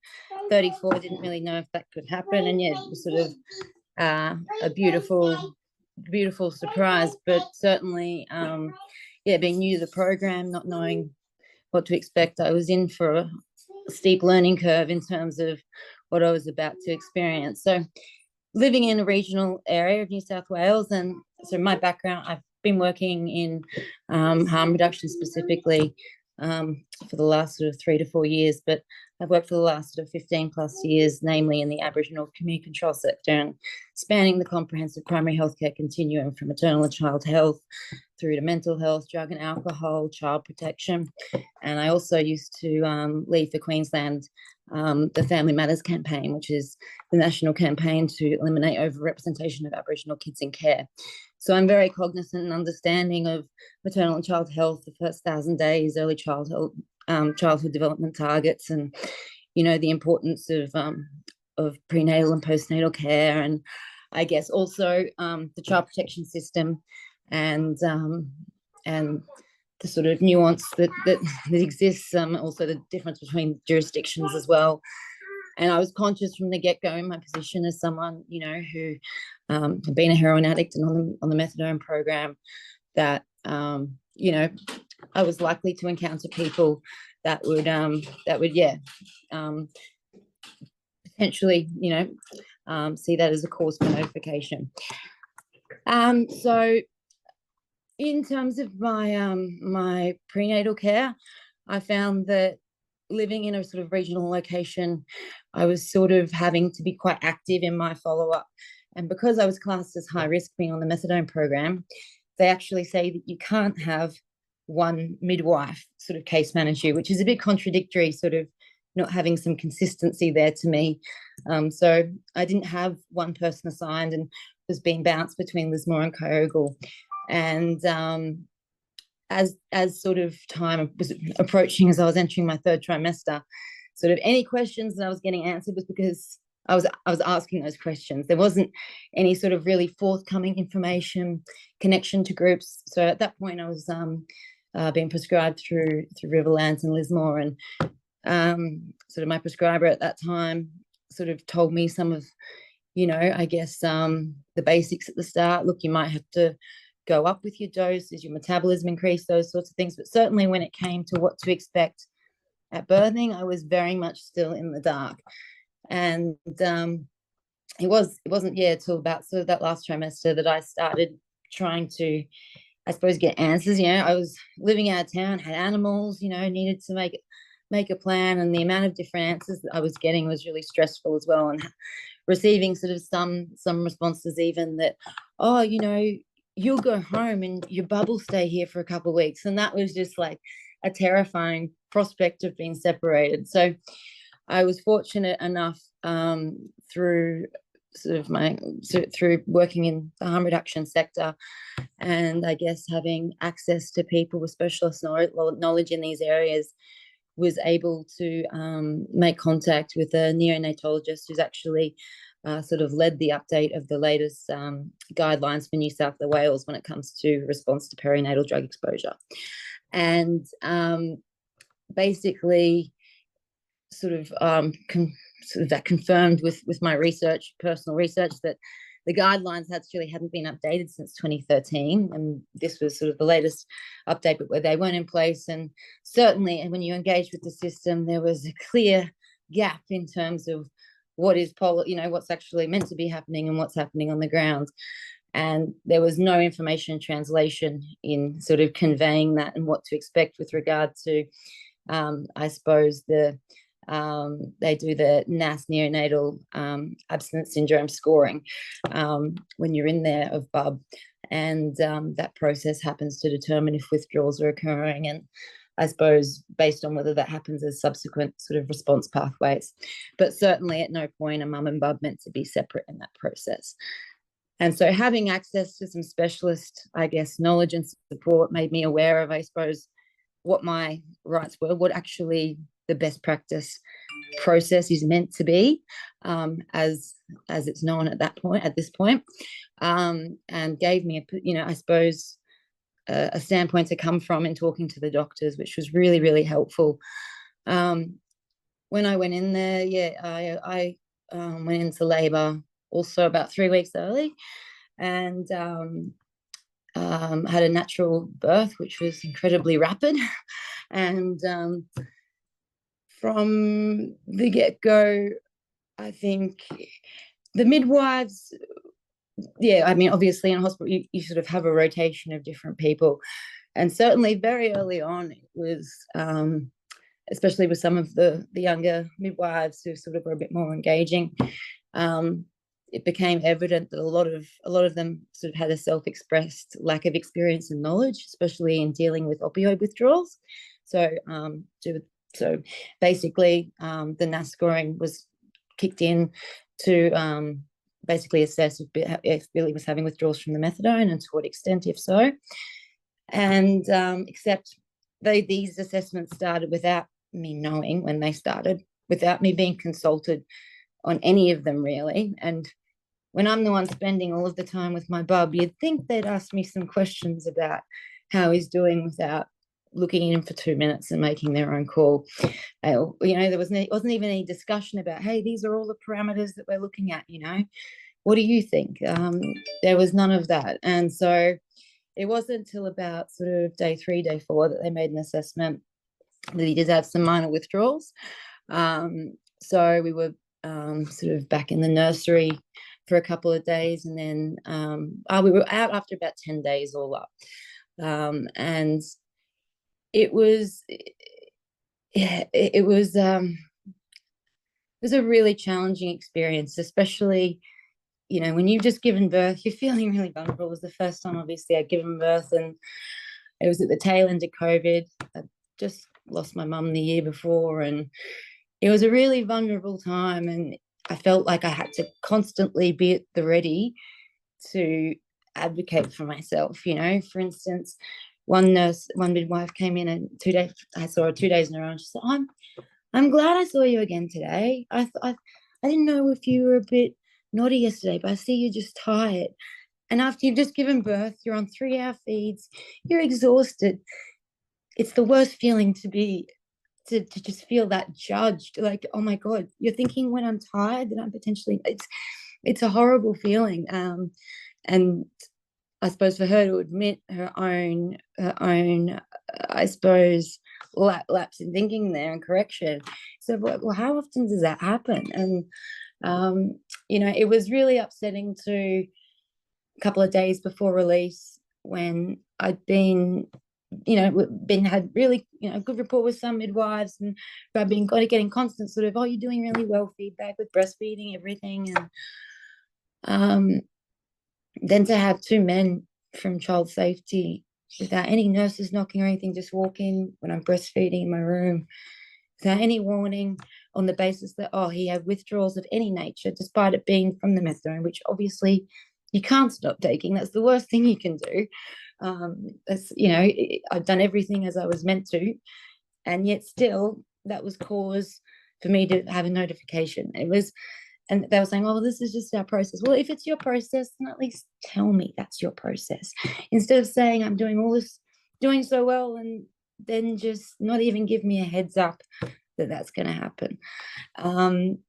34, didn't really know if that could happen, and yeah, it was sort of a beautiful surprise. But certainly yeah, being new to the program, not knowing what to expect, I was in for a steep learning curve in terms of what I was about to experience. So living in a regional area of New South Wales, and so my background, I've been working in harm reduction specifically for the last sort of 3 to 4 years, but I've worked for the last sort of 15 plus years, namely in the Aboriginal community control sector, and spanning the comprehensive primary healthcare continuum from maternal and child health through to mental health, drug and alcohol, child protection. And I also used to lead for Queensland the Family Matters campaign, which is the national campaign to eliminate overrepresentation of Aboriginal kids in care. So I'm very cognizant and understanding of maternal and child health, the first 1,000 days, early childhood development targets, and the importance of prenatal and postnatal care, and I guess also the child protection system, and the sort of nuance that exists, also the difference between jurisdictions as well. And I was conscious from the get-go in my position as someone, who had been a heroin addict and on the methadone program, that, I was likely to encounter people that would potentially, see that as a cause for notification. So in terms of my prenatal care, I found that living in a sort of regional location, I was sort of having to be quite active in my follow-up. And because I was classed as high risk being on the methadone program, they actually say that you can't have one midwife sort of case manage you, which is a bit contradictory, sort of not having some consistency there to me. So I didn't have one person assigned and was being bounced between Lismore and Kyogle. And as sort of time was approaching, as I was entering my 3rd trimester, sort of any questions that I was getting answered was because I was asking those questions. There wasn't any sort of really forthcoming information, connection to groups. So at that point, I was being prescribed through Riverlands and Lismore, and sort of my prescriber at that time sort of told me some of, I guess the basics at the start. Look, you might have to go up with your dose as your metabolism increase, those sorts of things. But certainly when it came to what to expect at birthing, I was very much still in the dark. And it wasn't till about sort of that last trimester that I started trying to, I suppose, get answers. I was living out of town, had animals, needed to make a plan, and the amount of different answers that I was getting was really stressful as well. And receiving sort of some responses even that, oh, you'll go home and your bub will stay here for a couple of weeks. And that was just like a terrifying prospect of being separated. So I was fortunate enough through through working in the harm reduction sector, and I guess having access to people with specialist knowledge in these areas, was able to make contact with a neonatologist who's actually sort of led the update of the latest guidelines for New South Wales when it comes to response to perinatal drug exposure. And basically that confirmed with my personal research, that the guidelines actually hadn't been updated since 2013, and this was sort of the latest update, but where they weren't in place. And certainly when you engage with the system, there was a clear gap in terms of what is what's actually meant to be happening and what's happening on the ground. And there was no information translation in sort of conveying that and what to expect with regard to, I suppose, they do the NAS, neonatal abstinence syndrome scoring, when you're in there of bub, and that process happens to determine if withdrawals are occurring, and I suppose based on whether that happens as subsequent sort of response pathways. But certainly at no point are mum and bub meant to be separate in that process. And so having access to some specialist, I guess, knowledge and support made me aware of, I suppose, what my rights were, what actually the best practice process is meant to be, as it's known at this point, and gave me I suppose a standpoint to come from in talking to the doctors, which was really, really helpful. When I went in there, I went into labor also about 3 weeks early, and had a natural birth, which was incredibly rapid. And from the get-go, I think the midwives, I mean, obviously in a hospital, you sort of have a rotation of different people. And certainly very early on, it was, especially with some of the younger midwives who sort of were a bit more engaging, it became evident that a lot of them sort of had a self-expressed lack of experience and knowledge, especially in dealing with opioid withdrawals. So basically, the NAS scoring was kicked in to basically assess if Billy was having withdrawals from the methadone, and to what extent, if so. And except these assessments started without me knowing when they started, without me being consulted on any of them, really. And when I'm the one spending all of the time with my bub, you'd think they'd ask me some questions about how he's doing without looking in for 2 minutes and making their own call. There wasn't even any discussion about, hey, these are all the parameters that we're looking at, what do you think? There was none of that. And so it wasn't until about sort of day 3, day 4 that they made an assessment that he did have some minor withdrawals. So we were sort of back in the nursery for a couple of days, and then we were out after about 10 days all up. And it was a really challenging experience, especially, when you've just given birth, you're feeling really vulnerable. It was the first time, obviously, I'd given birth, and it was at the tail end of COVID. I just lost my mum the year before, and it was a really vulnerable time, and I felt like I had to constantly be at the ready to advocate for myself. For instance, one midwife came in, and I saw her 2 days in a row, and she said, I'm glad I saw you again today. I didn't know if you were a bit naughty yesterday, but I see you're just tired. And after you've just given birth, you're on 3-hour feeds, you're exhausted. It's the worst feeling to just feel that judged, like, oh my God, you're thinking when I'm tired that I'm potentially, it's a horrible feeling. And I suppose for her to admit her own, I suppose, lapse in thinking there and correction. So, well, how often does that happen? And, it was really upsetting to a couple of days before release, when I'd been had really, good rapport with some midwives, and I've been getting constant sort of, oh, you're doing really well feedback with breastfeeding, everything. And then to have 2 men from child safety, without any nurses knocking or anything, just walk in when I'm breastfeeding in my room without any warning, on the basis that, oh, he had withdrawals of any nature, despite it being from the methadone, which obviously you can't stop taking. That's the worst thing you can do. That's, you know, I've done everything as I was meant to, and yet still that was cause for me to have a notification. It was, and they were saying, oh, well, this is just our process. Well, if it's your process, then at least tell me that's your process, instead of saying I'm doing all this, doing so well, and then just not even give me a heads up that that's going to happen. And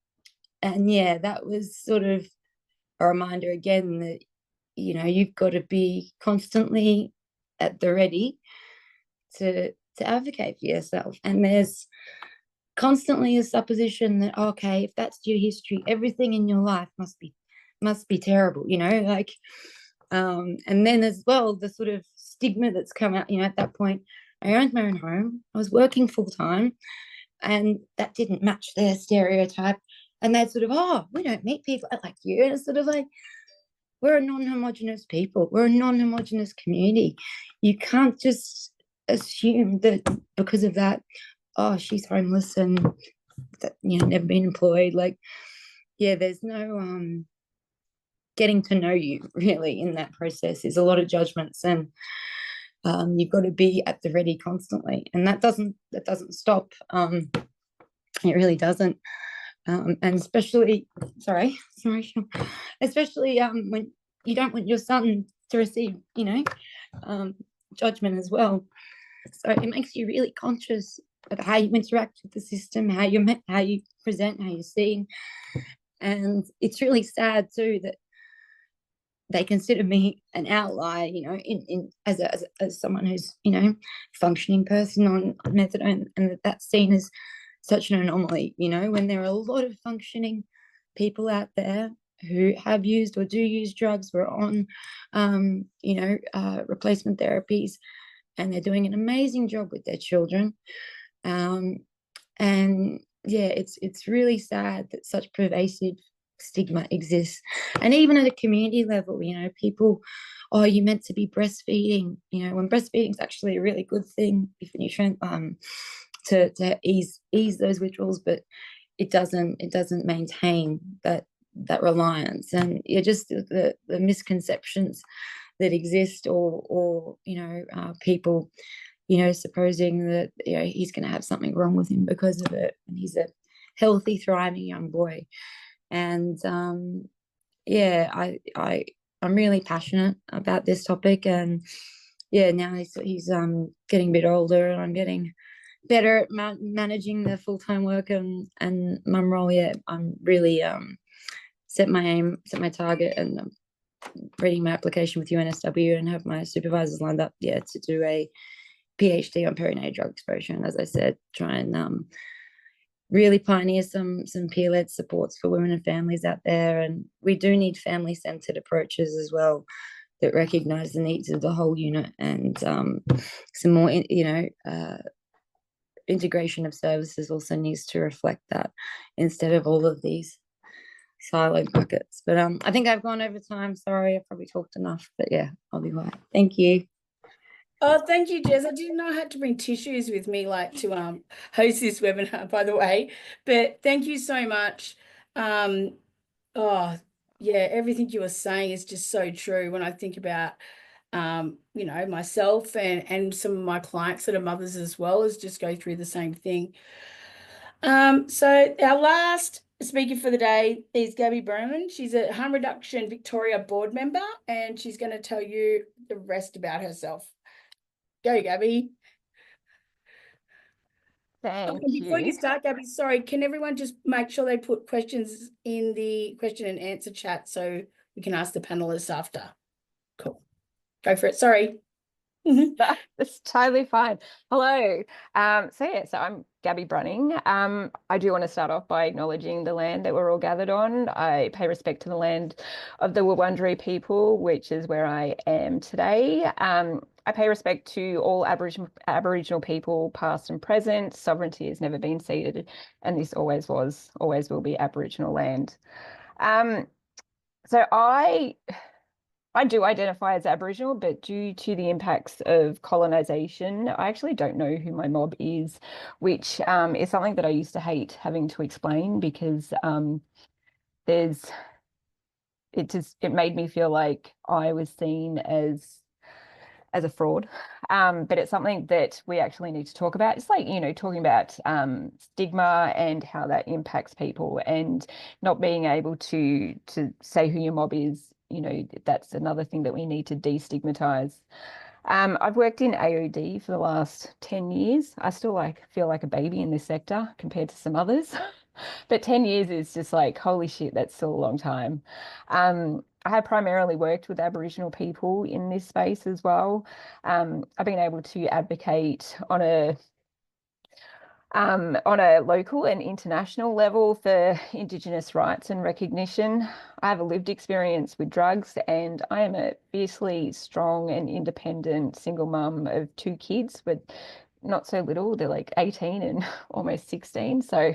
yeah, that was sort of a reminder again that, you know, you've got to be constantly at the ready to advocate for yourself. And there's constantly a supposition that, okay, if that's your history, everything in your life must be terrible, you know, like, and then as well, the sort of stigma that's come out, you know, at that point, I owned my own home, I was working full time, and that didn't match their stereotype. And they'd sort of, oh, we don't meet people like you. And it's sort of like, we're a non-homogenous people, we're a non-homogenous community. You can't just assume that because of that, oh, she's homeless and that, you know, never been employed. Like, yeah, there's no getting to know you really in that process. There's a lot of judgments, and you've got to be at the ready constantly, and that doesn't stop. It really doesn't. And especially, sorry, especially when you don't want your son to receive, you know, judgment as well. So it makes you really conscious of how you interact with the system, how you present, how you're seen. And it's really sad too that they consider me an outlier, you know, in as someone who's, you know, functioning person on methadone, and that's seen as such an anomaly, you know, when there are a lot of functioning people out there who have used or do use drugs, or on, you know, replacement therapies, and they're doing an amazing job with their children. And yeah, it's really sad that such pervasive stigma exists. And even at a community level, you know, people, oh, you're meant to be breastfeeding, you know, when breastfeeding is actually a really good thing if a nutrient to ease those withdrawals, but it doesn't maintain that reliance. And yeah, just the misconceptions that exist, or you know, people, you know, supposing that, you know, he's going to have something wrong with him because of it, and he's a healthy, thriving young boy. And yeah, I'm really passionate about this topic. And yeah, now he's getting a bit older, and I'm getting better at managing the full-time work and mum role. Yeah, I'm really set my target, and I'm reading my application with UNSW and have my supervisors lined up, yeah, to do a PhD on perinatal drug exposure. And as I said, try and really pioneer some peer-led supports for women and families out there. And we do need family-centered approaches as well that recognize the needs of the whole unit, and some more, you know, integration of services also needs to reflect that, instead of all of these silo buckets. But I think I've gone over time. Sorry, I've probably talked enough, but yeah, I'll be quiet. Thank you. Oh, thank you, Jess. I didn't know I had to bring tissues with me, like, to host this webinar, by the way. But thank you so much. Oh, yeah, everything you were saying is just so true when I think about you know, myself and some of my clients that are mothers as well, as just go through the same thing. So our last speaker for the day is Gabby Berman. She's a Harm Reduction Victoria board member, and she's going to tell you the rest about herself. Go, Gabby. Thank Before you you. start, Gabby, sorry, can everyone just make sure they put questions in the question and answer chat so we can ask the panelists after? Cool. Go for it. Sorry. That's totally fine. Hello. So I'm Gabby Brunning. I do want to start off by acknowledging the land that we're all gathered on. I pay respect to the land of the Wurundjeri people, which is where I am today. I pay respect to all Aboriginal people, past and present. Sovereignty has never been ceded, and this always will be Aboriginal land. So I I do identify as Aboriginal, but due to the impacts of colonisation, I actually don't know who my mob is, which is something that I used to hate having to explain because there's it made me feel like I was seen as a fraud. But it's something that we actually need to talk about. It's like, talking about stigma and how that impacts people, and not being able to say who your mob is, that's another thing that we need to destigmatize. I've worked in AOD for the last 10 years. I still feel like a baby in this sector compared to some others. But 10 years is just like, holy shit, that's still a long time. I have primarily worked with Aboriginal people in this space as well. I've been able to advocate on a local and international level for Indigenous rights and recognition. I have a lived experience with drugs, and I am a fiercely strong and independent single mum of 2 kids, but not so little. They're like 18 and almost 16. So,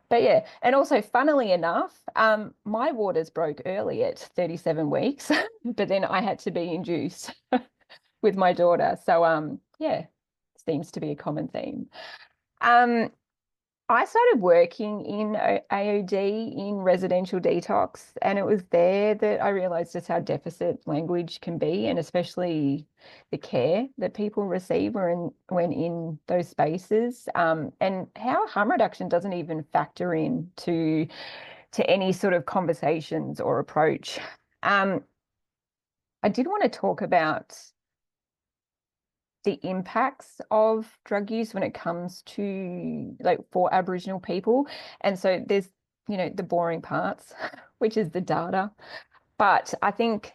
but yeah, and also funnily enough, my waters broke early at 37 weeks, but then I had to be induced with my daughter. So yeah, seems to be a common theme. I started working in AOD in residential detox, and it was there that I realised just how deficit language can be, and especially the care that people receive when in those spaces, and how harm reduction doesn't even factor in to any sort of conversations or approach. I did want to talk about the impacts of drug use when it comes to for Aboriginal people. And so there's, the boring parts, which is the data. But I think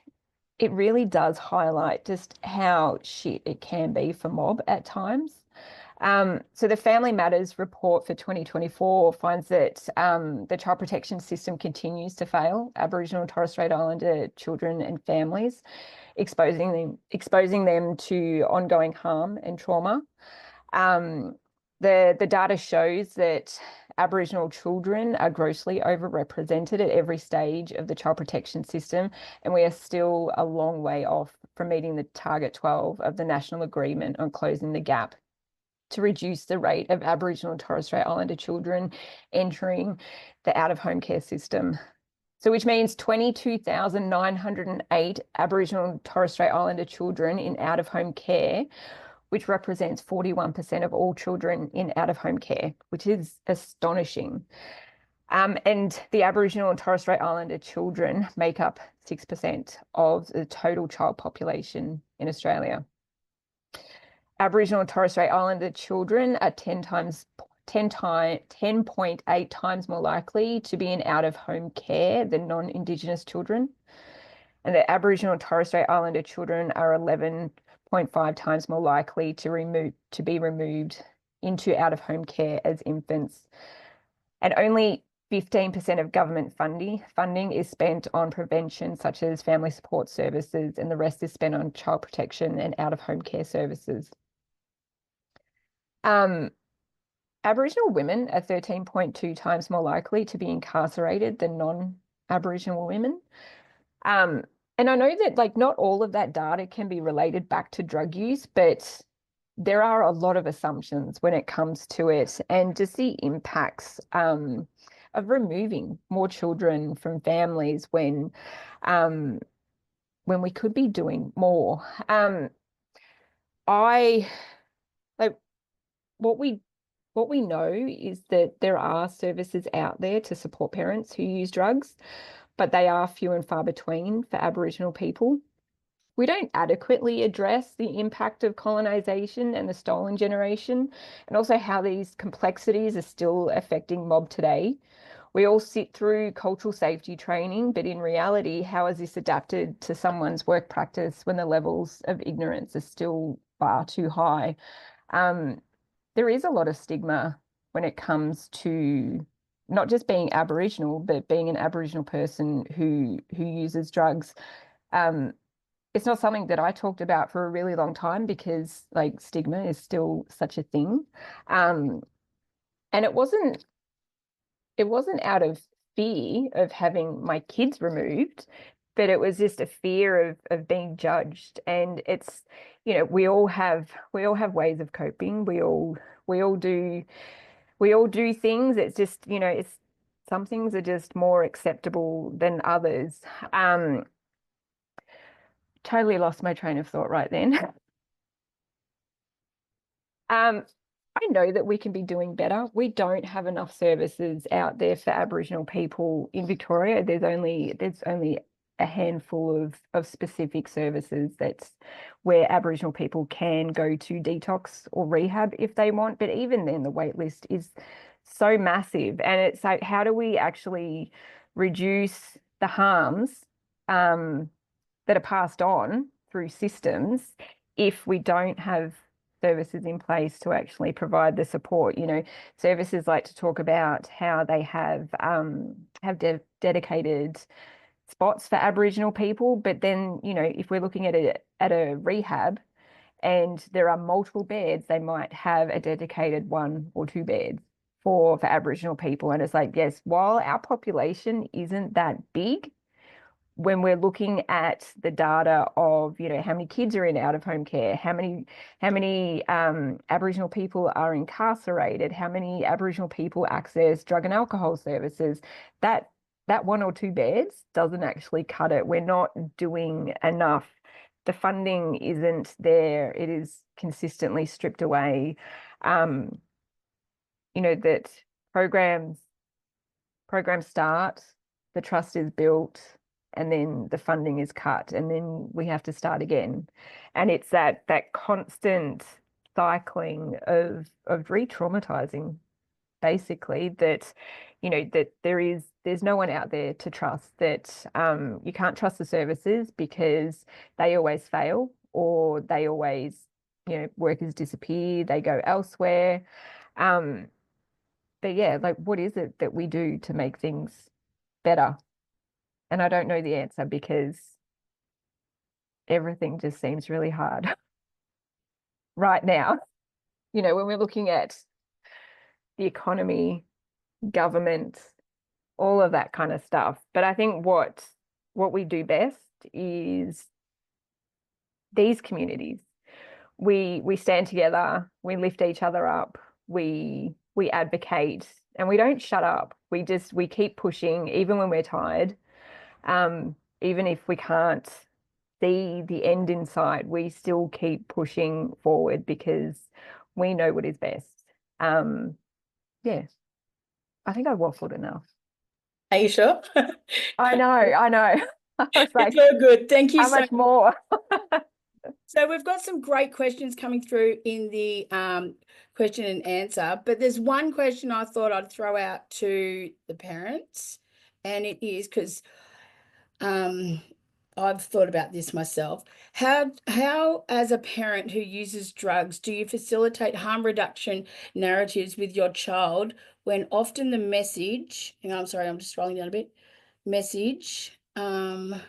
it really does highlight just how shit it can be for mob at times. So the Family Matters report for 2024 finds that the child protection system continues to fail Aboriginal and Torres Strait Islander children and families, exposing them to ongoing harm and trauma. The data shows that Aboriginal children are grossly overrepresented at every stage of the child protection system, and we are still a long way off from meeting the target 12 of the National Agreement on Closing the Gap to reduce the rate of Aboriginal and Torres Strait Islander children entering the out-of-home care system. So which means 22,908 Aboriginal and Torres Strait Islander children in out-of-home care, which represents 41% of all children in out-of-home care, which is astonishing. And the Aboriginal and Torres Strait Islander children make up 6% of the total child population in Australia. Aboriginal and Torres Strait Islander children are 10.8 times more likely to be in out-of-home care than non-Indigenous children. And the Aboriginal and Torres Strait Islander children are 11.5 times more likely to be removed into out-of-home care as infants. And only 15% of government funding is spent on prevention, such as family support services, and the rest is spent on child protection and out-of-home care services. Aboriginal women are 13.2 times more likely to be incarcerated than non-Aboriginal women. And I know that not all of that data can be related back to drug use, but there are a lot of assumptions when it comes to it, and just the impacts of removing more children from families when we could be doing more. What we know is that there are services out there to support parents who use drugs, but they are few and far between for Aboriginal people. We don't adequately address the impact of colonisation and the stolen generation, and also how these complexities are still affecting mob today. We all sit through cultural safety training, but in reality, how is this adapted to someone's work practice when the levels of ignorance are still far too high? There is a lot of stigma when it comes to not just being Aboriginal, but being an Aboriginal person who uses drugs. It's not something that I talked about for a really long time because stigma is still such a thing. And it wasn't out of fear of having my kids removed, but it was just a fear of being judged. And it's, you know, we all have ways of coping. We all do things. It's just, you know, it's some things are just more acceptable than others. Totally lost my train of thought right then. I know that we can be doing better. We don't have enough services out there for Aboriginal people in Victoria. There's only a handful of specific services that's where Aboriginal people can go to detox or rehab if they want. But even then, the wait list is so massive. And it's like, how do we actually reduce the harms that are passed on through systems if we don't have services in place to actually provide the support? You know, services like to talk about how they have dedicated spots for Aboriginal people, but then, you know, if we're looking at a rehab and there are multiple beds, they might have a dedicated 1 or 2 beds for Aboriginal people. And it's like, yes, while our population isn't that big, when we're looking at the data of, you know, how many kids are in out-of-home care, how many Aboriginal people are incarcerated, how many Aboriginal people access drug and alcohol services, that 1 or 2 beds doesn't actually cut it. We're not doing enough. The funding isn't there. It is consistently stripped away. You know, that programs start, the trust is built, and then the funding is cut, and then we have to start again. And it's that constant cycling of re-traumatizing, basically, that, you know, that there's no one out there to trust, that you can't trust the services because they always fail, or they always, you know, workers disappear, they go elsewhere. But yeah, like, what is it that we do to make things better? And I don't know the answer because everything just seems really hard right now. You know, when we're looking at the economy, government, all of that kind of stuff. But I think what we do best is these communities. We stand together, we lift each other up, we advocate, and we don't shut up. We keep pushing even when we're tired. Even if we can't see the end in sight, we still keep pushing forward because we know what is best. Yeah, I think I waffled enough. Are you sure? I know. I was like, It's all good. Thank you how so much more? So we've got some great questions coming through in the question and answer, but there's one question I thought I'd throw out to the parents, and it is because I've thought about this myself. How as a parent who uses drugs do you facilitate harm reduction narratives with your child when often the message, hang on, I'm sorry, I'm just scrolling down a bit. Message, I've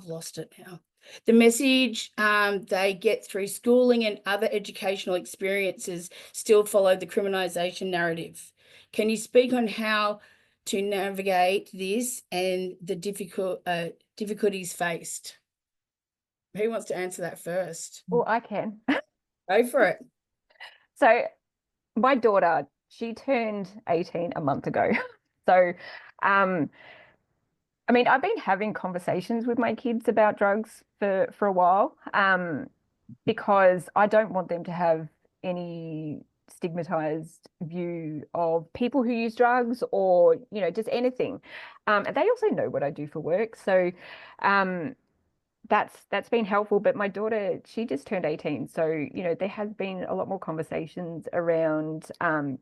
lost it now. The message they get through schooling and other educational experiences still follow the criminalisation narrative. Can you speak on how to navigate this and the difficulties faced? Who wants to answer that first? Well, I can. Go for it. So my daughter, she turned 18 a month ago. So, I mean, I've been having conversations with my kids about drugs for a while, because I don't want them to have any stigmatized view of people who use drugs, or, you know, just anything. And they also know what I do for work. So that's been helpful. But my daughter, she just turned 18. So, you know, there has been a lot more conversations around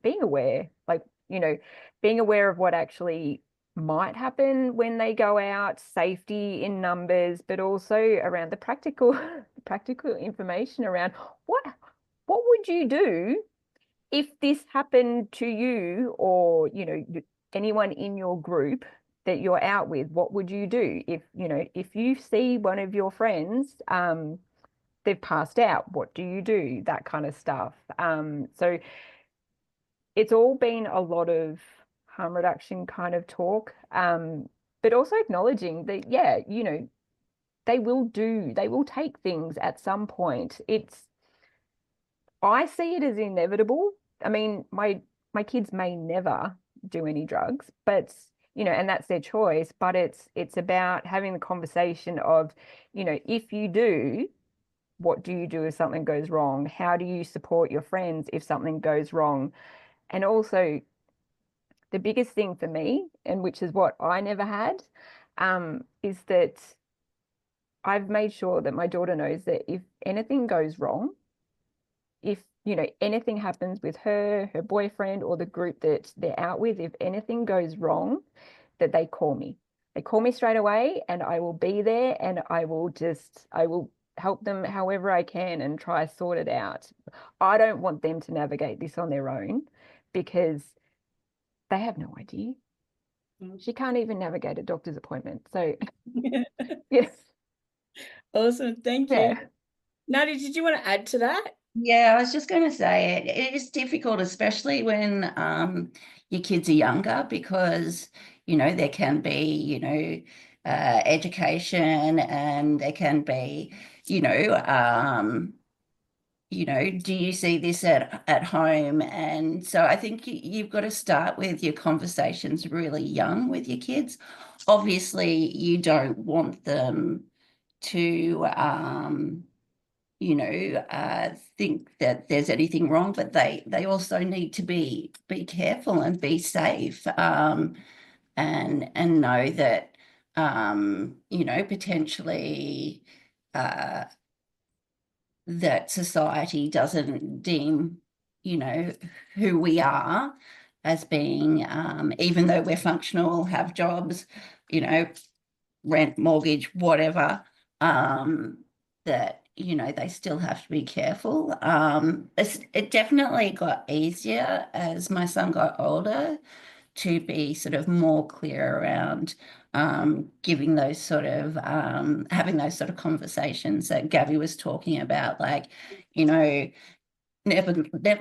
being aware, like, you know, being aware of what actually might happen when they go out, safety in numbers, but also around the practical information around what would you do if this happened to you, or, you know, anyone in your group that you're out with. What would you do if, you know, if you see one of your friends, they've passed out, what do you do? That kind of stuff. So it's all been a lot of harm reduction kind of talk, but also acknowledging that, yeah, you know, they will take things at some point. I see it as inevitable. I mean, my kids may never do any drugs, but you know, and that's their choice, but it's about having the conversation of, you know, if you do, what do you do if something goes wrong? How do you support your friends if something goes wrong? And also the biggest thing for me, and which is what I never had, is that I've made sure that my daughter knows that if anything goes wrong, if you know anything happens with her boyfriend, or the group that they're out with, if anything goes wrong, that they call me. They call me straight away, and I will be there, and I will help them however I can and try to sort it out. I don't want them to navigate this on their own, because they have no idea. She can't even navigate a doctor's appointment. So yes. Awesome. Thank you. Yeah. Nadia, did you want to add to that? Yeah, I was just going to say it is difficult, especially when your kids are younger, because, you know, there can be, you know, education, and there can be, do you see this at home? And so I think you've got to start with your conversations really young with your kids. Obviously, you don't want them to think that there's anything wrong, but they also need to be careful and be safe, and know that potentially that society doesn't deem who we are as being, even though we're functional, have jobs, rent, mortgage, whatever, that they still have to be careful. It definitely got easier as my son got older to be sort of more clear around giving those sort of having those sort of conversations that Gabby was talking about, like, never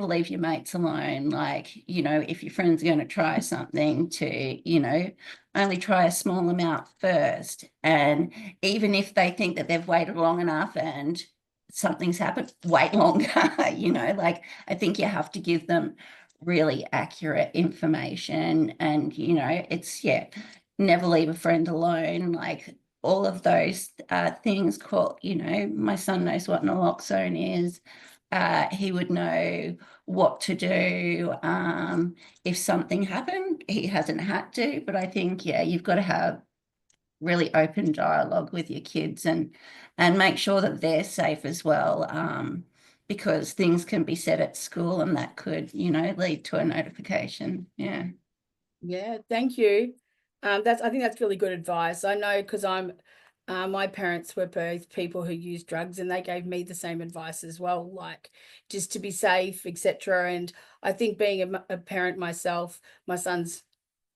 leave your mates alone. Like, if your friend's going to try something, to only try a small amount first, and even if they think that they've waited long enough and something's happened, wait longer. Like, I think you have to give them really accurate information, and it's never leave a friend alone, like all of those things. Called, my son knows what naloxone is. He would know what to do if something happened. He hasn't had to, but I think, you've got to have really open dialogue with your kids, and make sure that they're safe as well, because things can be said at school, and that could, lead to a notification. Yeah. Yeah, thank you. I think that's really good advice. I know, because my parents were both people who used drugs, and they gave me the same advice as well, like just to be safe, etc. And I think being a parent myself, my son's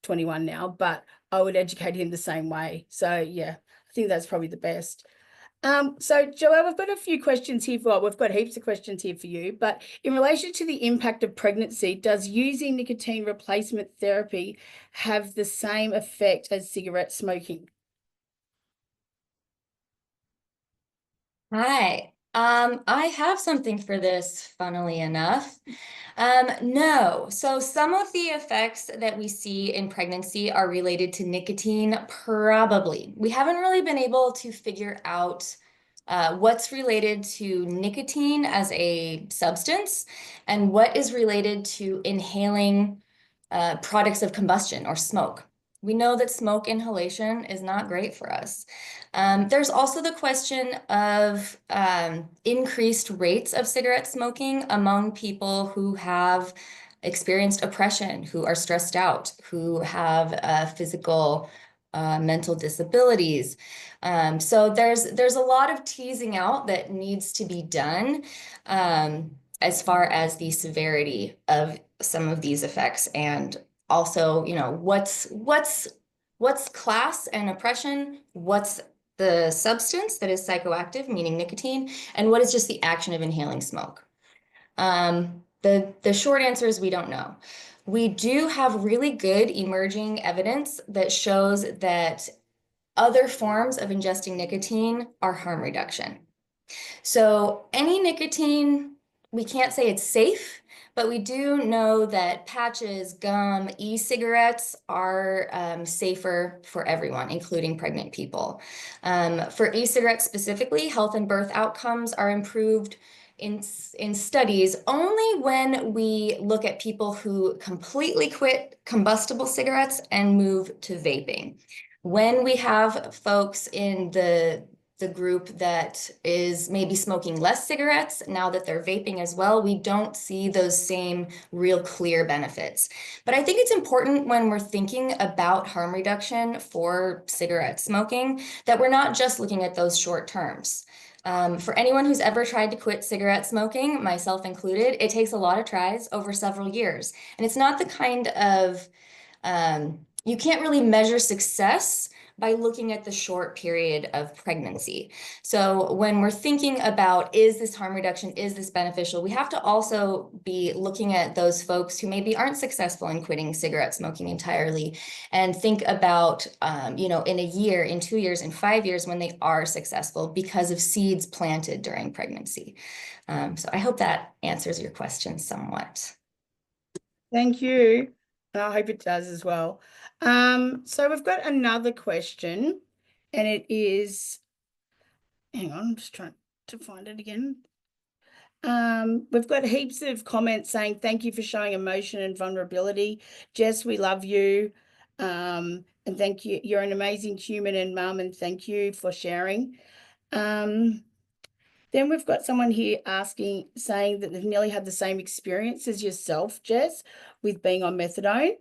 21 now, but I would educate him the same way. So yeah, I think that's probably the best. So Joelle, we've got a few questions here we've got heaps of questions here for you, but in relation to the impact of pregnancy, does using nicotine replacement therapy have the same effect as cigarette smoking? Hi. I have something for this, funnily enough. No. So some of the effects that we see in pregnancy are related to nicotine, probably. We haven't really been able to figure out what's related to nicotine as a substance and what is related to inhaling products of combustion or smoke. We know that smoke inhalation is not great for us. There's also the question of increased rates of cigarette smoking among people who have experienced oppression, who are stressed out, who have physical, mental disabilities. So there's a lot of teasing out that needs to be done as far as the severity of some of these effects, and also, what's class and oppression, what's the substance that is psychoactive, meaning nicotine, and what is just the action of inhaling smoke. The short answer is we don't know. We do have really good emerging evidence that shows that other forms of ingesting nicotine are harm reduction. So any nicotine, we can't say it's safe, but we do know that patches, gum, e-cigarettes are safer for everyone, including pregnant people. For e-cigarettes specifically, health and birth outcomes are improved in studies only when we look at people who completely quit combustible cigarettes and move to vaping. When we have folks in the group that is maybe smoking less cigarettes, now that they're vaping as well, we don't see those same real clear benefits. But I think it's important when we're thinking about harm reduction for cigarette smoking that we're not just looking at those short terms. For anyone who's ever tried to quit cigarette smoking, myself included, it takes a lot of tries over several years. And it's not the kind of, you can't really measure success by looking at the short period of pregnancy. So when we're thinking about, is this harm reduction, is this beneficial, we have to also be looking at those folks who maybe aren't successful in quitting cigarette smoking entirely and think about, in a year, in 2 years, in 5 years when they are successful because of seeds planted during pregnancy. So I hope that answers your question somewhat. Thank you. And I hope it does as well. So we've got another question, and it is, hang on, I'm just trying to find it again. We've got heaps of comments saying thank you for showing emotion and vulnerability. Jess, we love you. And thank you. You're an amazing human and mum, and thank you for sharing. Then we've got someone here saying that they've nearly had the same experience as yourself, Jess, with being on methadone.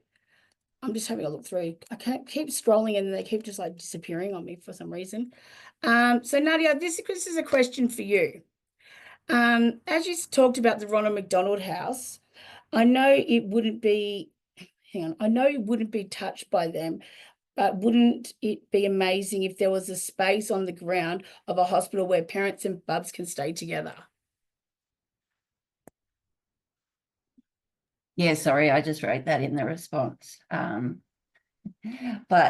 I'm just having a look through. I can't keep scrolling and they keep just like disappearing on me for some reason. So Nadia, this is a question for you. As you talked about the Ronald McDonald House, I know it wouldn't be, I know it wouldn't be touched by them, but wouldn't it be amazing if there was a space on the ground of a hospital where parents and bubs can stay together? Yeah, sorry, I just wrote that in the response. But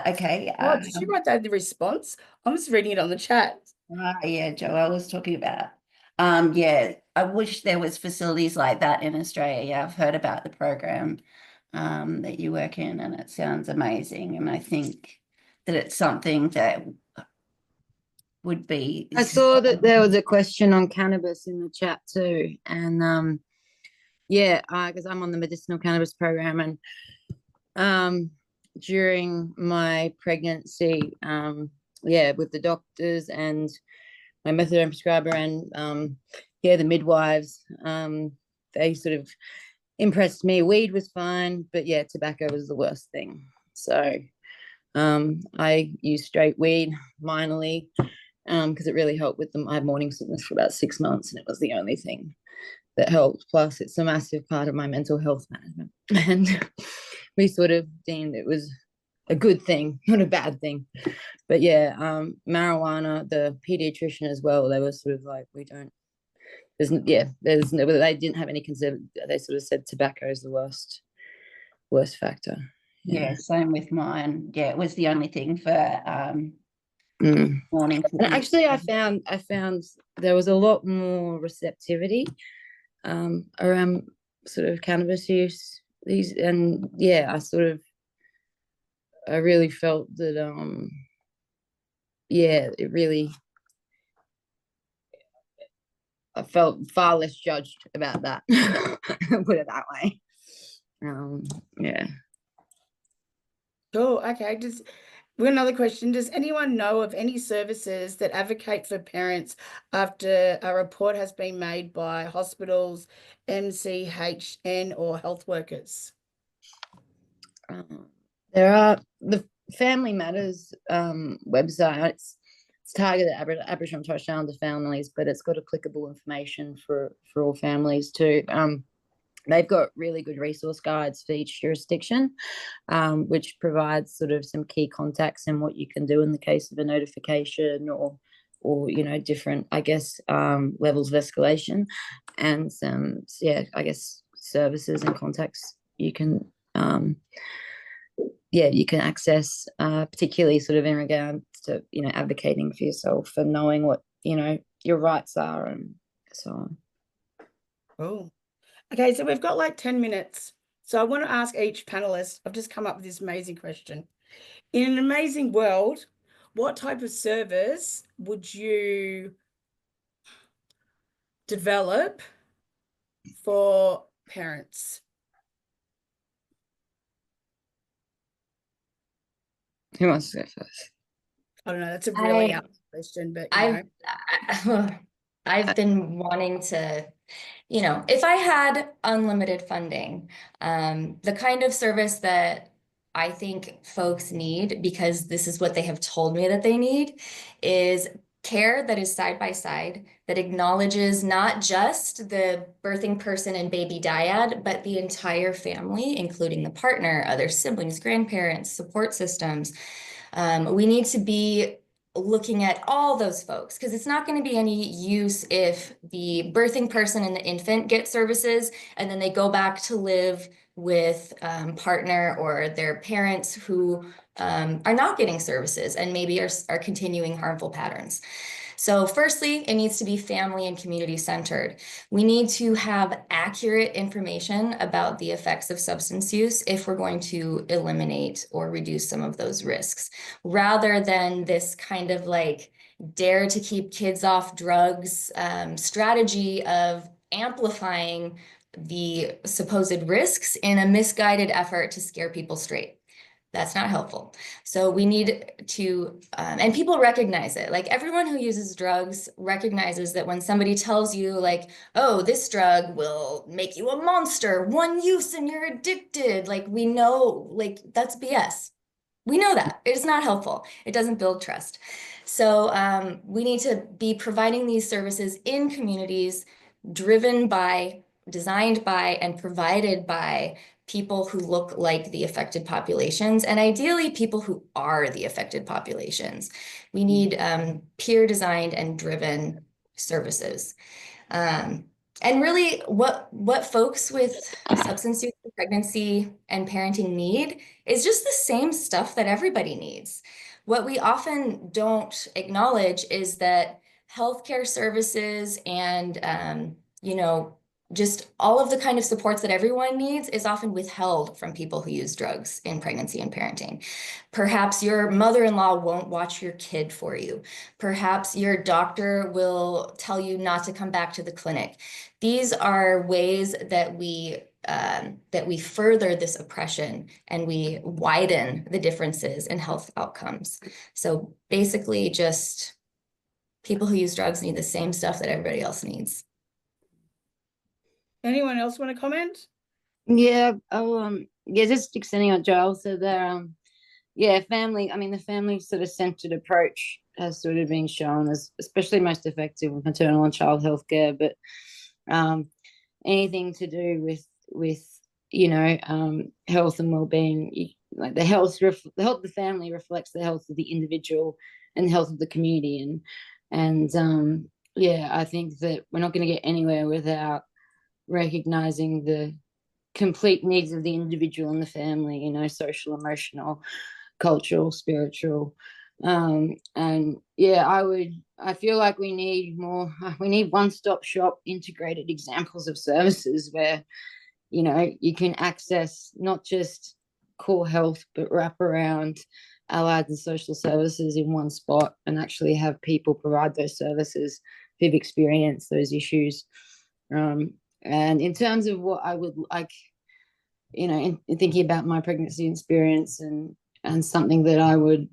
okay. Oh, did you write that in the response? I'm just reading it on the chat. Yeah, Joelle was talking about. Yeah, I wish there was facilities like that in Australia. Yeah, I've heard about the program that you work in, and it sounds amazing. And I think that it's something that would be. I saw that there was a question on cannabis in the chat too, and yeah, because I'm on the medicinal cannabis program, and during my pregnancy, yeah, with the doctors and my methadone prescriber and yeah, the midwives, they sort of impressed me. Weed was fine, but yeah, tobacco was the worst thing. So I used straight weed minorly because it really helped with I had morning sickness for about 6 months, and it was the only thing that helped. Plus, it's a massive part of my mental health management, and we sort of deemed it was a good thing, not a bad thing. But yeah, marijuana, the pediatrician as well, they were sort of like, we don't, there's no, they didn't have any concern. They sort of said tobacco is the worst factor. Yeah, same with mine. Yeah, it was the only thing for morning. And actually, I found there was a lot more receptivity around sort of cannabis use. And yeah, I really felt that yeah, I felt far less judged about that. Put it that way. Yeah. Cool. Okay. We've got another question. Does anyone know of any services that advocate for parents after a report has been made by hospitals, MCHN, or health workers? There are the Family Matters website. It's targeted at Aboriginal and Torres Strait Islander families, but it's got applicable information for all families too. They've got really good resource guides for each jurisdiction, which provides sort of some key contacts and what you can do in the case of a notification or different, I guess, levels of escalation, and some, yeah, I guess, services and contacts you can yeah, you can access, particularly sort of in regards to, advocating for yourself and knowing what, your rights are and so on. Oh, okay. So we've got like 10 minutes. So I want to ask each panelist, I've just come up with this amazing question. In an amazing world, what type of service would you develop for parents? Who wants to go first? I don't know, that's a really I out question, but I've I've been wanting to, if I had unlimited funding, the kind of service that I think folks need, because this is what they have told me that they need, is care that is side by side, that acknowledges not just the birthing person and baby dyad, but the entire family, including the partner, other siblings, grandparents, support systems. We need to be looking at all those folks, because it's not going to be any use if the birthing person and the infant get services and then they go back to live with partner or their parents who are not getting services and maybe are continuing harmful patterns. So firstly, it needs to be family and community centered. We need to have accurate information about the effects of substance use if we're going to eliminate or reduce some of those risks, rather than this kind of like dare to keep kids off drugs strategy of amplifying the supposed risks in a misguided effort to scare people straight. That's not helpful. So we need to, and people recognize it. Like everyone who uses drugs recognizes that when somebody tells you like, oh, this drug will make you a monster, one use and you're addicted. Like we know, like that's BS. We know that. It is not helpful. It doesn't build trust. So we need to be providing these services in communities driven by, designed by, and provided by people who look like the affected populations, and ideally people who are the affected populations. We need peer designed and driven services. And really what folks with substance use, pregnancy, and parenting need is just the same stuff that everybody needs. What we often don't acknowledge is that healthcare services and just all of the kind of supports that everyone needs is often withheld from people who use drugs in pregnancy and parenting. Perhaps your mother-in-law won't watch your kid for you. Perhaps your doctor will tell you not to come back to the clinic. These are ways that we further this oppression and we widen the differences in health outcomes. So basically, just people who use drugs need the same stuff that everybody else needs. anyone else want to comment? Yeah, just extending on Joel said there, family, the family sort of centered approach has sort of been shown as especially most effective with maternal and child health care, but anything to do with health and well-being, like the health of the family reflects the health of the individual and the health of the community, and I think that we're not going to get anywhere without recognizing the complete needs of the individual and the family, social, emotional, cultural, spiritual. I feel like we need one-stop shop integrated examples of services where, you can access not just core health, but wrap around allied and social services in one spot and actually have people provide those services who've experienced those issues. And in terms of what I would like, in thinking about my pregnancy experience and something that I would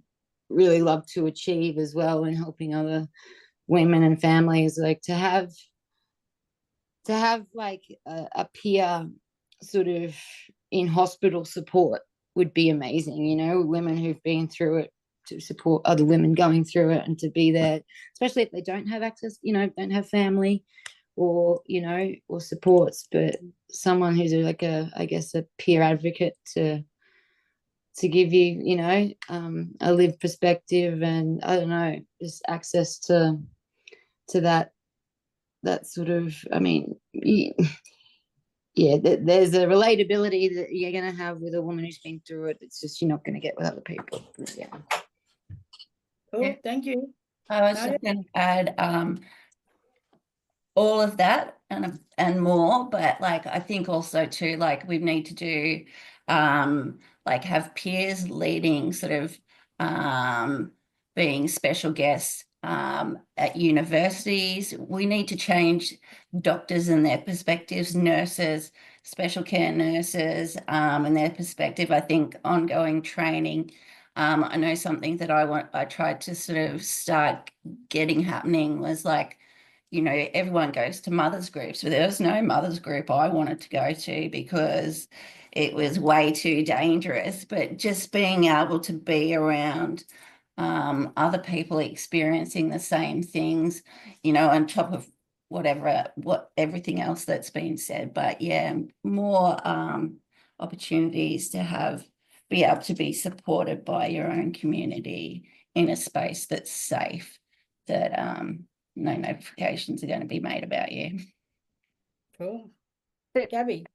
really love to achieve as well in helping other women and families, like to have like a peer sort of in hospital support would be amazing. Women who've been through it, to support other women going through it and to be there, especially if they don't have access, don't have family or supports, but someone who's like a peer advocate to give you a lived perspective, and I don't know, just access to that sort of, yeah, there's a relatability that you're going to have with a woman who's been through it. It's just you're not going to get with other people. Yeah. Cool, Yeah. thank you. I was Nadia? just going to add all of that and more, but like I think also too, like we need to do like have peers leading, sort of being special guests at universities. We need to change doctors and their perspectives, nurses, special care nurses and their perspective. I think ongoing training. I know something that I tried to sort of start getting happening was like, you know, everyone goes to mothers groups, but there was no mothers group I wanted to go to because it was way too dangerous. But just being able to be around other people experiencing the same things, you know, on top of everything else that's been said. But yeah, more opportunities to be able to be supported by your own community in a space that's safe, that no notifications are going to be made about you. Cool. But Gabby?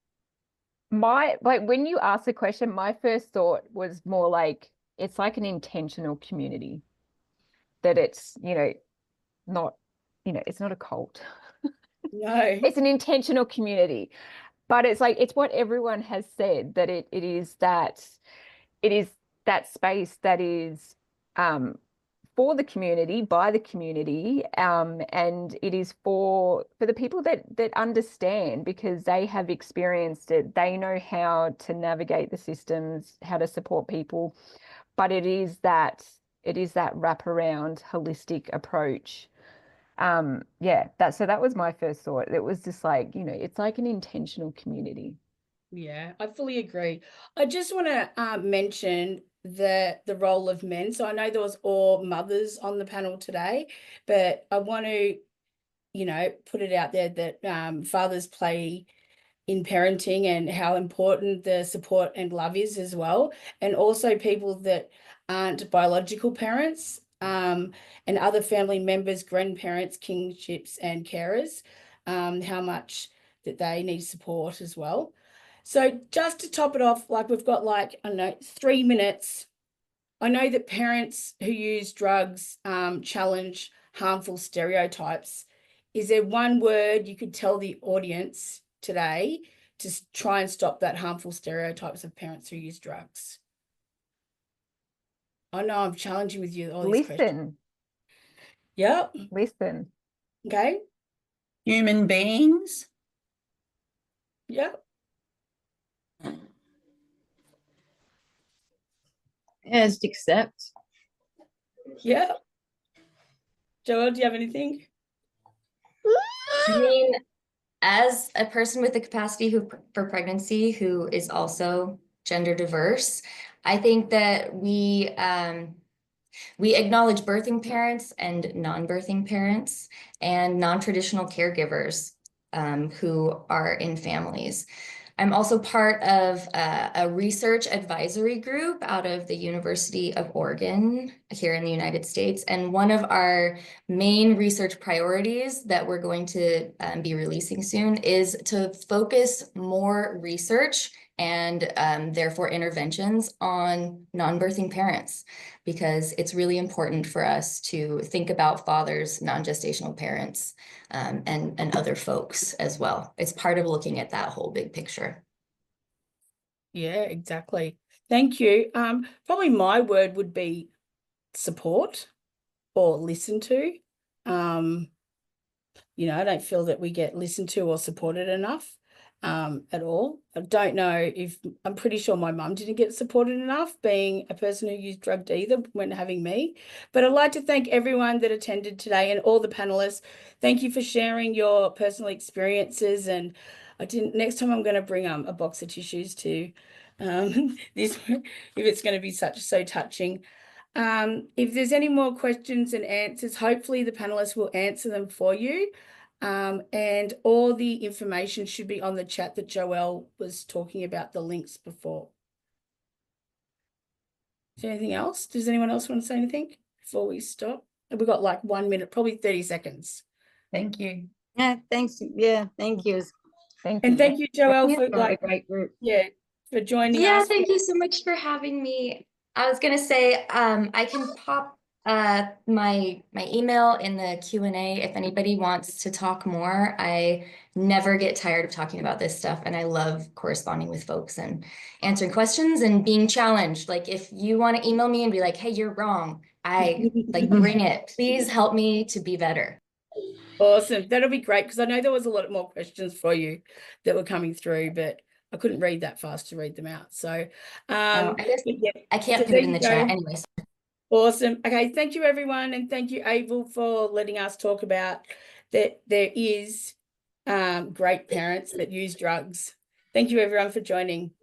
like when you asked the question, my first thought was more like it's like an intentional community, that it's, you know, not, you know, it's not a cult. No. It's an intentional community, but it's like it's what everyone has said, that it is that space that is for the community, by the community, and it is for the people that understand, because they have experienced it. They know how to navigate the systems, how to support people, but it is that wraparound holistic approach. Yeah, that was my first thought. It was just like, you know, it's like an intentional community. Yeah, I fully agree. I just want to mention the role of men. So I know there was all mothers on the panel today, but I want to, you know, put it out there that fathers play in parenting and how important the support and love is as well. And also people that aren't biological parents, and other family members, grandparents, kinships and carers, how much that they need support as well. So just to top it off, like we've got like, I don't know, 3 minutes. I know that parents who use drugs challenge harmful stereotypes. Is there one word you could tell the audience today to try and stop that harmful stereotypes of parents who use drugs? I know I'm challenging with you all these questions. Listen. Yeah. Listen. Okay. Human beings. Yeah. Yeah, just accept. Yeah. Joelle, do you have anything? I mean, as a person with the capacity for pregnancy who is also gender diverse, I think that we acknowledge birthing parents and non-birthing parents and non-traditional caregivers who are in families. I'm also part of a research advisory group out of the University of Oregon here in the United States. And one of our main research priorities that we're going to be releasing soon is to focus more research and therefore interventions on non-birthing parents, because it's really important for us to think about fathers, non-gestational parents, and other folks as well. It's part of looking at that whole big picture. Yeah, exactly. Thank you. Probably my word would be support or listen to. You know, I don't feel that we get listened to or supported enough at all. I don't know if, I'm pretty sure my mum didn't get supported enough, being a person who used drugs either when having me. But I'd like to thank everyone that attended today and all the panelists. Thank you for sharing your personal experiences. And next time I'm going to bring a box of tissues to this if it's going to be so touching. If there's any more questions and answers, hopefully the panelists will answer them for you. And all the information should be on the chat that Joelle was talking about, the links before. Is there anything else? Does anyone else want to say anything before we stop? We've got like 1 minute, probably 30 seconds. Thank you. Yeah, thanks. Yeah, thank you. It's Thank And you. thank you, Joelle, Yeah, for a great group. for joining Yeah, us. thank you so much for having me. I was gonna say, I can pop my email in the Q&A if anybody wants to talk more. I never get tired of talking about this stuff, and I love corresponding with folks and answering questions and being challenged. Like, if you want to email me and be like, hey, you're wrong, I like bring it. Please help me to be better. Awesome. That'll be great, because I know there was a lot more questions for you that were coming through, but I couldn't read that fast to read them out. So I guess but yeah, I can't so put there it in you the chat go. anyways. Awesome. Okay, thank you everyone, and thank you, Abel, for letting us talk about that there is great parents that use drugs. Thank you everyone for joining.